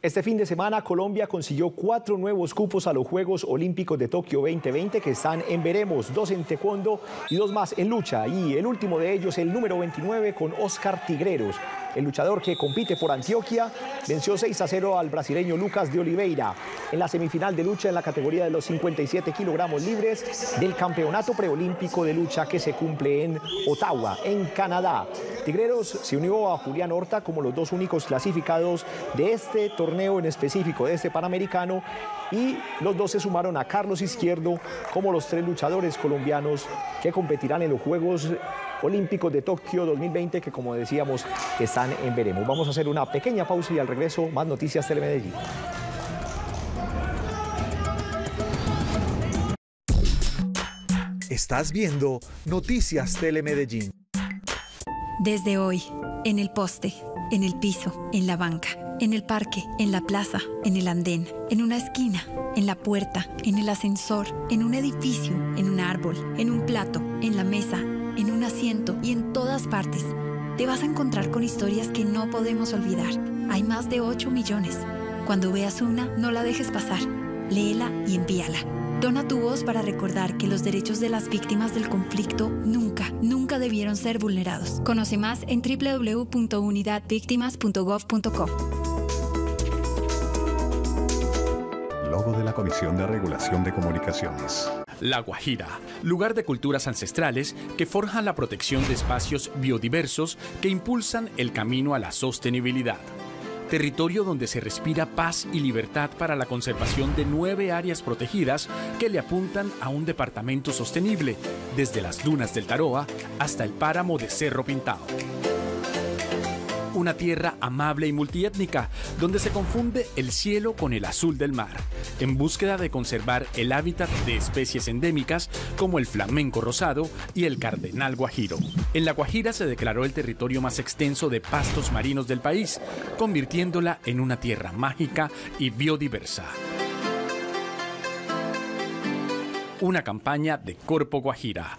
Speaker 8: Este fin de semana Colombia consiguió 4 nuevos cupos a los Juegos Olímpicos de Tokio 2020 que están en veremos, 2 en taekwondo y 2 más en lucha. Y el último de ellos, el número 29 con Oscar Tigreros. El luchador que compite por Antioquia venció 6-0 al brasileño Lucas de Oliveira en la semifinal de lucha en la categoría de los 57 kilogramos libres del Campeonato Preolímpico de Lucha que se cumple en Ottawa, en Canadá. Tigreros se unió a Julián Horta como los 2 únicos clasificados de este torneo en específico, de este Panamericano, y los 2 se sumaron a Carlos Izquierdo como los 3 luchadores colombianos que competirán en los Juegos Olímpicos de Tokio 2020 que, como decíamos, están en veremos. Vamos a hacer una pequeña pausa y al regreso más noticias Telemedellín.
Speaker 2: Estás viendo Noticias Telemedellín.
Speaker 17: Desde hoy, en el poste, en el piso, en la banca, en el parque, en la plaza, en el andén, en una esquina, en la puerta, en el ascensor, en un edificio, en un árbol, en un plato, en la mesa, en un asiento y en todas partes, te vas a encontrar con historias que no podemos olvidar. Hay más de 8 millones. Cuando veas una, no la dejes pasar. Léela y envíala. Dona tu voz para recordar que los derechos de las víctimas del conflicto nunca debieron ser vulnerados. Conoce más en www.unidadvictimas.gov.co.
Speaker 25: Logo de la Comisión de Regulación de Comunicaciones.
Speaker 26: La Guajira, lugar de culturas ancestrales que forjan la protección de espacios biodiversos que impulsan el camino a la sostenibilidad. Territorio donde se respira paz y libertad para la conservación de 9 áreas protegidas que le apuntan a un departamento sostenible, desde las dunas del Taroa hasta el páramo de Cerro Pintado. Una tierra amable y multiétnica, donde se confunde el cielo con el azul del mar, en búsqueda de conservar el hábitat de especies endémicas como el flamenco rosado y el cardenal guajiro. En La Guajira se declaró el territorio más extenso de pastos marinos del país, convirtiéndola en una tierra mágica y biodiversa. Una campaña de Corpo Guajira.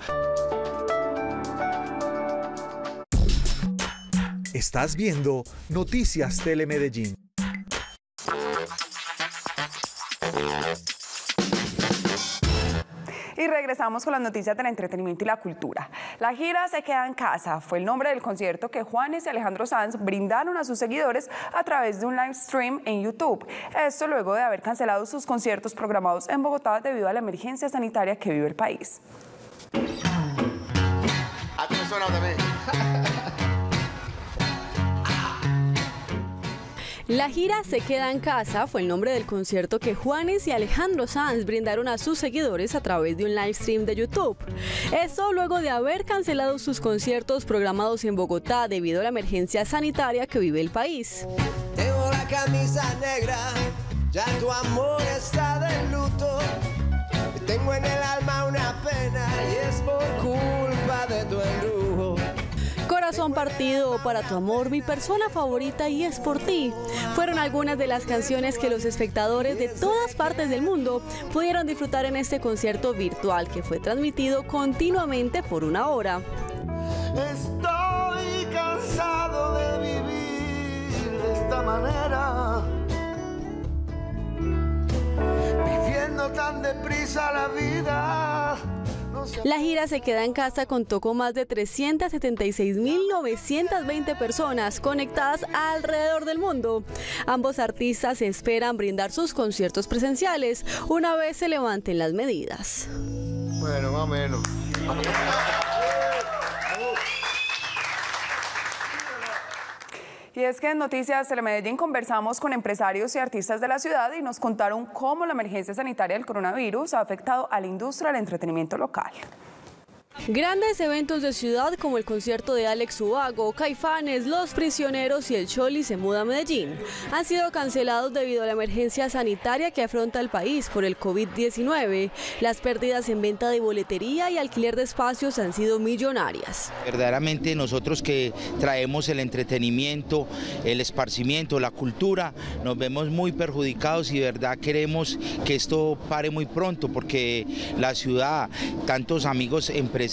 Speaker 2: Estás viendo Noticias Telemedellín.
Speaker 1: Y regresamos con las noticias del entretenimiento y la cultura. La gira Se queda en casa fue el nombre del concierto que Juanes y Alejandro Sanz brindaron a sus seguidores a través de un live stream en YouTube. Esto luego de haber cancelado sus conciertos programados en Bogotá debido a la emergencia sanitaria que vive el país.
Speaker 15: La gira Se Queda en Casa fue el nombre del concierto que Juanes y Alejandro Sanz brindaron a sus seguidores a través de un live stream de YouTube. Esto luego de haber cancelado sus conciertos programados en Bogotá debido a la emergencia sanitaria que vive el país.
Speaker 16: Tengo la camisa negra, ya tu amor está de luto. Tengo en el alma una pena y es por culpa de tu embrujo.
Speaker 15: Corazón partido, Para tu amor, Mi persona favorita y Es por ti fueron algunas de las canciones que los espectadores de todas partes del mundo pudieron disfrutar en este concierto virtual que fue transmitido continuamente por 1 hora.
Speaker 16: Estoy cansado de vivir de esta manera, viviendo tan deprisa la vida.
Speaker 15: La gira Se Queda en Casa contó con más de 376.920 personas conectadas alrededor del mundo. Ambos artistas esperan brindar sus conciertos presenciales una vez se levanten las medidas.
Speaker 16: Bueno, más o menos.
Speaker 1: Y es que en Noticias Telemedellín conversamos con empresarios y artistas de la ciudad y nos contaron cómo la emergencia sanitaria del coronavirus ha afectado a la industria del entretenimiento local.
Speaker 15: Grandes eventos de ciudad como el concierto de Alex Ubago, Caifanes, Los Prisioneros y El Choli se muda a Medellín han sido cancelados debido a la emergencia sanitaria que afronta el país por el COVID-19. Las pérdidas en venta de boletería y alquiler de espacios han sido millonarias.
Speaker 18: Verdaderamente nosotros que traemos el entretenimiento, el esparcimiento, la cultura, nos vemos muy perjudicados y de verdad queremos que esto pare muy pronto porque la ciudad, tantos amigos empresarios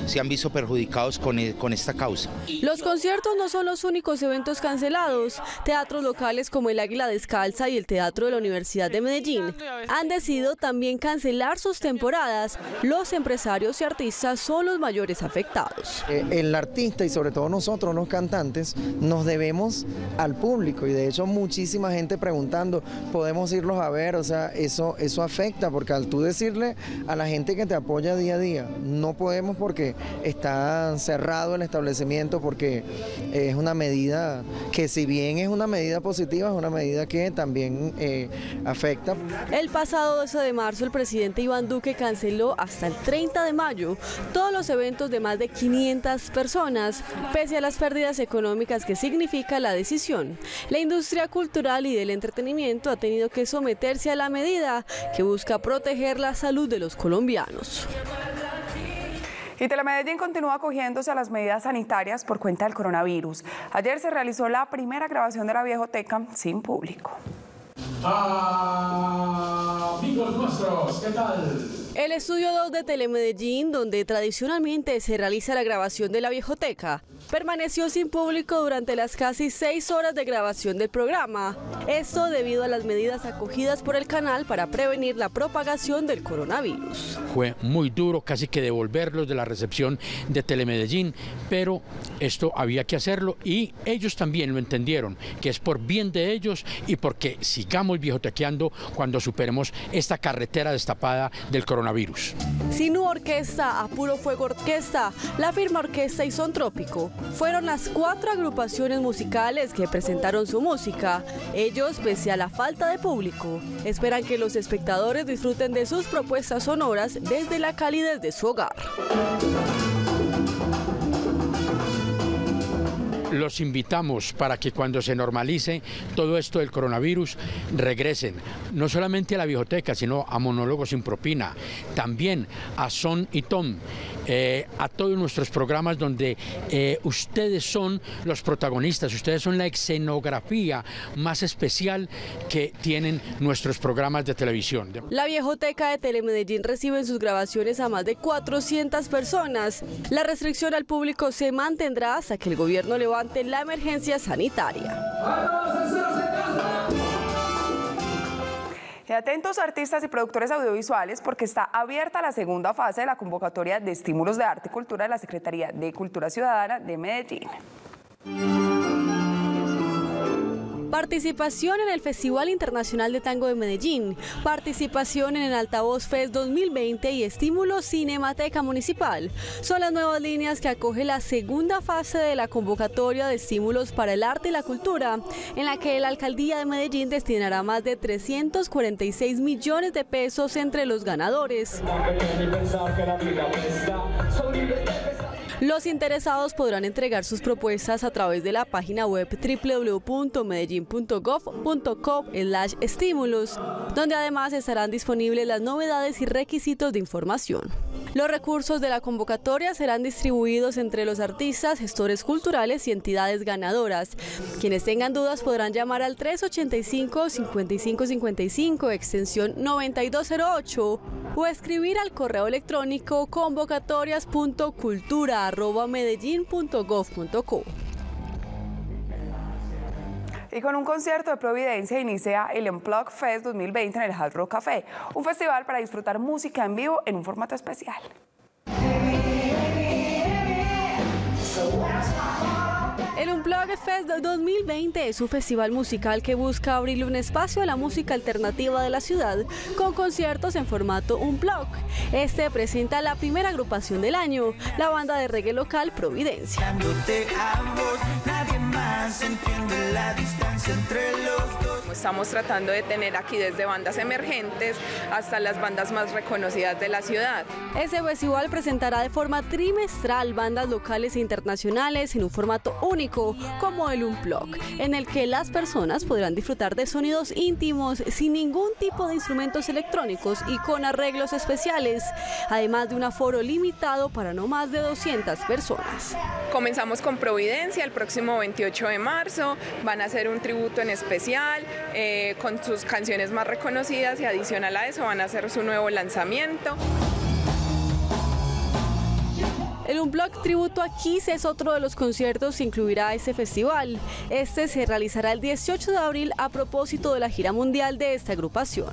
Speaker 18: se han visto perjudicados con esta causa.
Speaker 15: Los conciertos no son los únicos eventos cancelados. Teatros locales como el Águila Descalza y el Teatro de la Universidad de Medellín han decidido también cancelar sus temporadas. Los empresarios y artistas son los mayores afectados.
Speaker 20: El artista y sobre todo nosotros los cantantes nos debemos al público y de hecho muchísima gente preguntando, ¿podemos irlos a ver? O sea, eso afecta porque al tú decirle a la gente que te apoya día a día, no podemos porque está cerrado el establecimiento, porque es una medida que si bien es una medida positiva, es una medida que también afecta.
Speaker 15: El pasado 12 de marzo el presidente Iván Duque canceló hasta el 30 de mayo todos los eventos de más de 500 personas, pese a las pérdidas económicas que significa la decisión. La industria cultural y del entretenimiento ha tenido que someterse a la medida que busca proteger la salud de los colombianos.
Speaker 1: Y Telemedellín continúa acogiéndose a las medidas sanitarias por cuenta del coronavirus. Ayer se realizó la primera grabación de la Viejoteca sin público.
Speaker 21: Amigos nuestros, ¿qué tal?
Speaker 15: El estudio 2 de Telemedellín, donde tradicionalmente se realiza la grabación de la Viejoteca, permaneció sin público durante las casi 6 horas de grabación del programa. Esto debido a las medidas acogidas por el canal para prevenir la propagación del coronavirus.
Speaker 21: Fue muy duro, casi que devolverlos de la recepción de Telemedellín, pero esto había que hacerlo y ellos también lo entendieron, que es por bien de ellos y porque sigamos viejotequeando cuando superemos esta carretera destapada del coronavirus.
Speaker 15: Sinú Orquesta, A Puro Fuego Orquesta, La Firma Orquesta y Son Trópico fueron las 4 agrupaciones musicales que presentaron su música. Ellos, pese a la falta de público, esperan que los espectadores disfruten de sus propuestas sonoras desde la calidez de su hogar.
Speaker 21: Los invitamos para que cuando se normalice todo esto del coronavirus regresen no solamente a la Viejoteca, sino a Monólogos sin Propina, también a Son y Tom, a todos nuestros programas donde ustedes son los protagonistas, ustedes son la escenografía más especial que tienen nuestros programas de televisión.
Speaker 15: La Viejoteca de Telemedellín recibe en sus grabaciones a más de 400 personas. La restricción al público se mantendrá hasta que el gobierno levante la emergencia sanitaria.
Speaker 1: Y atentos artistas y productores audiovisuales porque está abierta la segunda fase de la convocatoria de estímulos de arte y cultura de la Secretaría de Cultura Ciudadana de Medellín.
Speaker 15: participación en el Festival Internacional de Tango de Medellín, participación en el Altavoz Fest 2020 y estímulo Cinemateca Municipal. Son las nuevas líneas que acoge la segunda fase de la convocatoria de estímulos para el arte y la cultura, en la que la Alcaldía de Medellín destinará más de 346 millones de pesos entre los ganadores. Los interesados podrán entregar sus propuestas a través de la página web www.medellin.gov.co/estímulos, donde además estarán disponibles las novedades y requisitos de información. Los recursos de la convocatoria serán distribuidos entre los artistas, gestores culturales y entidades ganadoras. Quienes tengan dudas podrán llamar al 385-5555, extensión 9208, o escribir al correo electrónico convocatorias.cultura@medellin.gov.co.
Speaker 1: Y con un concierto de Providencia inicia el Unplugged Fest 2020 en el Hard Rock Café, un festival para disfrutar música en vivo en un formato especial.
Speaker 15: El Unplugged Fest 2020 es un festival musical que busca abrirle un espacio a la música alternativa de la ciudad con conciertos en formato Unplugged. Este presenta la primera agrupación del año, la banda de reggae local Providencia.
Speaker 3: Estamos tratando de tener aquí desde bandas emergentes hasta las bandas más reconocidas de la ciudad.
Speaker 15: Este festival presentará de forma trimestral bandas locales e internacionales en un formato único, como el Unplugged, en el que las personas podrán disfrutar de sonidos íntimos sin ningún tipo de instrumentos electrónicos y con arreglos especiales, además de un aforo limitado para no más de 200 personas.
Speaker 3: Comenzamos con Providencia el próximo 28 de marzo, van a hacer un tributo en especial con sus canciones más reconocidas y adicional a eso van a hacer su nuevo lanzamiento.
Speaker 15: El Unplugged Tributo a Kiss es otro de los conciertos que incluirá este festival. Este se realizará el 18 de abril a propósito de la gira mundial de esta agrupación.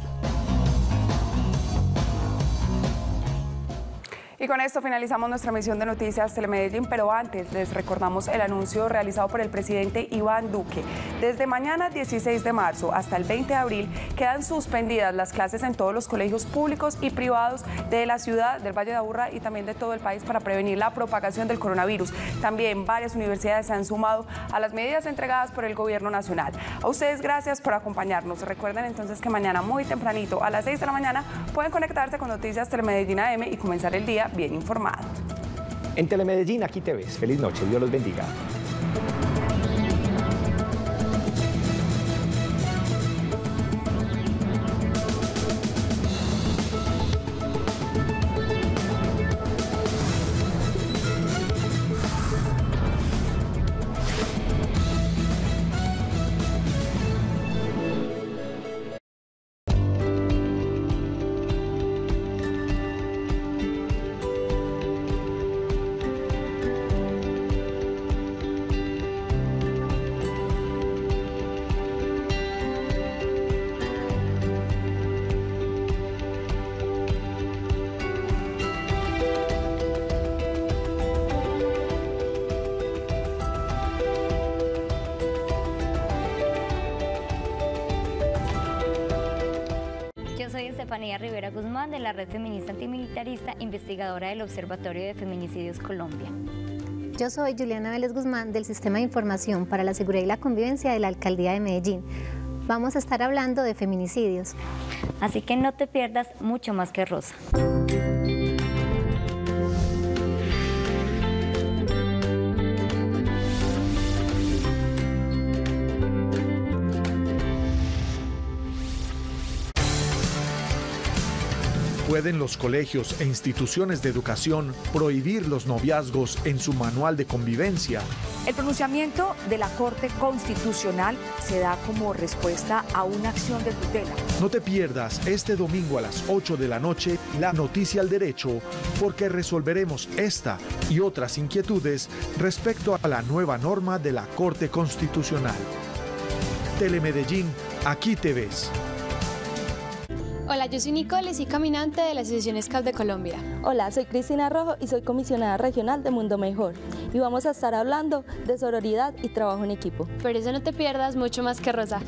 Speaker 1: Y con esto finalizamos nuestra emisión de Noticias Telemedellín, pero antes les recordamos el anuncio realizado por el presidente Iván Duque. Desde mañana 16 de marzo hasta el 20 de abril quedan suspendidas las clases en todos los colegios públicos y privados de la ciudad, del Valle de Aburrá y también de todo el país para prevenir la propagación del coronavirus. También varias universidades se han sumado a las medidas entregadas por el gobierno nacional. A ustedes gracias por acompañarnos. Recuerden entonces que mañana muy tempranito a las 6 de la mañana pueden conectarse con Noticias Telemedellín AM y comenzar el día bien informado.
Speaker 8: En Telemedellín, aquí te ves. Feliz noche, Dios los bendiga.
Speaker 5: Soy Estefanía Rivera Guzmán, de la Red Feminista Antimilitarista, investigadora del Observatorio de Feminicidios Colombia.
Speaker 7: Yo soy Juliana Vélez Guzmán, del Sistema de Información para la Seguridad y la Convivencia de la Alcaldía de Medellín. Vamos a estar hablando de feminicidios.
Speaker 5: Así que no te pierdas Mucho Más que Rosa.
Speaker 2: ¿Pueden los colegios e instituciones de educación prohibir los noviazgos en su manual de convivencia?
Speaker 19: El pronunciamiento de la Corte Constitucional se da como respuesta a una acción de tutela.
Speaker 2: No te pierdas este domingo a las 8 de la noche la Noticia al Derecho, porque resolveremos esta y otras inquietudes respecto a la nueva norma de la Corte Constitucional. Telemedellín, aquí te ves.
Speaker 6: Hola, yo soy Nicole y soy caminante de la Asociación Scout de Colombia.
Speaker 9: Hola, soy Cristina Rojo y soy comisionada regional de Mundo Mejor. Y vamos a estar hablando de sororidad y trabajo en equipo.
Speaker 6: Por eso no te pierdas Mucho Más que Rosa.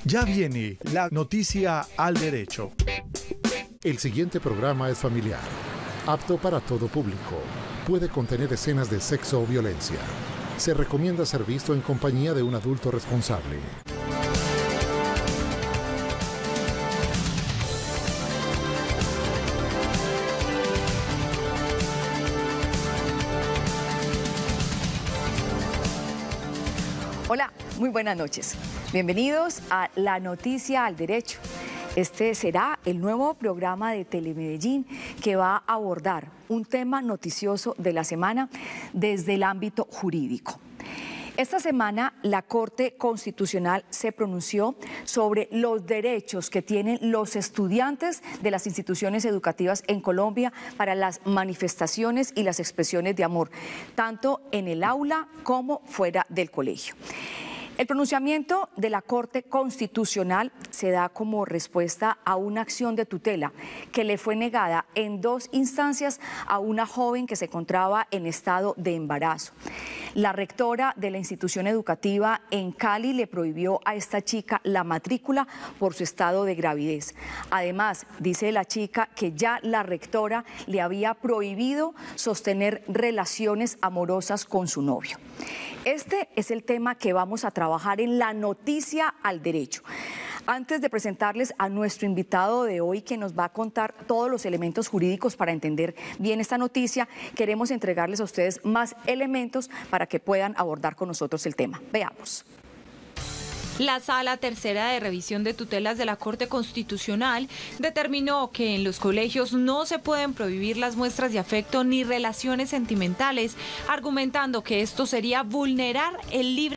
Speaker 2: Ya viene la noticia al derecho.
Speaker 25: El siguiente programa es familiar, apto para todo público. Puede contener escenas de sexo o violencia. Se recomienda ser visto en compañía de un adulto responsable.
Speaker 19: Hola, muy buenas noches. Bienvenidos a La Noticia al Derecho. Este será el nuevo programa de Telemedellín que va a abordar un tema noticioso de la semana desde el ámbito jurídico. Esta semana la Corte Constitucional se pronunció sobre los derechos que tienen los estudiantes de las instituciones educativas en Colombia para las manifestaciones y las expresiones de amor, tanto en el aula como fuera del colegio. El pronunciamiento de la Corte Constitucional se da como respuesta a una acción de tutela que le fue negada en 2 instancias a una joven que se encontraba en estado de embarazo. La rectora de la institución educativa en Cali le prohibió a esta chica la matrícula por su estado de gravidez. Además, dice la chica que ya la rectora le había prohibido sostener relaciones amorosas con su novio. Este es el tema que vamos a trabajar en La Noticia al Derecho. Antes de presentarles a nuestro invitado de hoy, que nos va a contar todos los elementos jurídicos para entender bien esta noticia, queremos entregarles a ustedes más elementos para que puedan abordar con nosotros el tema. Veamos.
Speaker 10: La Sala Tercera de Revisión de Tutelas de la Corte Constitucional determinó que en los colegios no se pueden prohibir las muestras de afecto ni relaciones sentimentales, argumentando que esto sería vulnerar el libre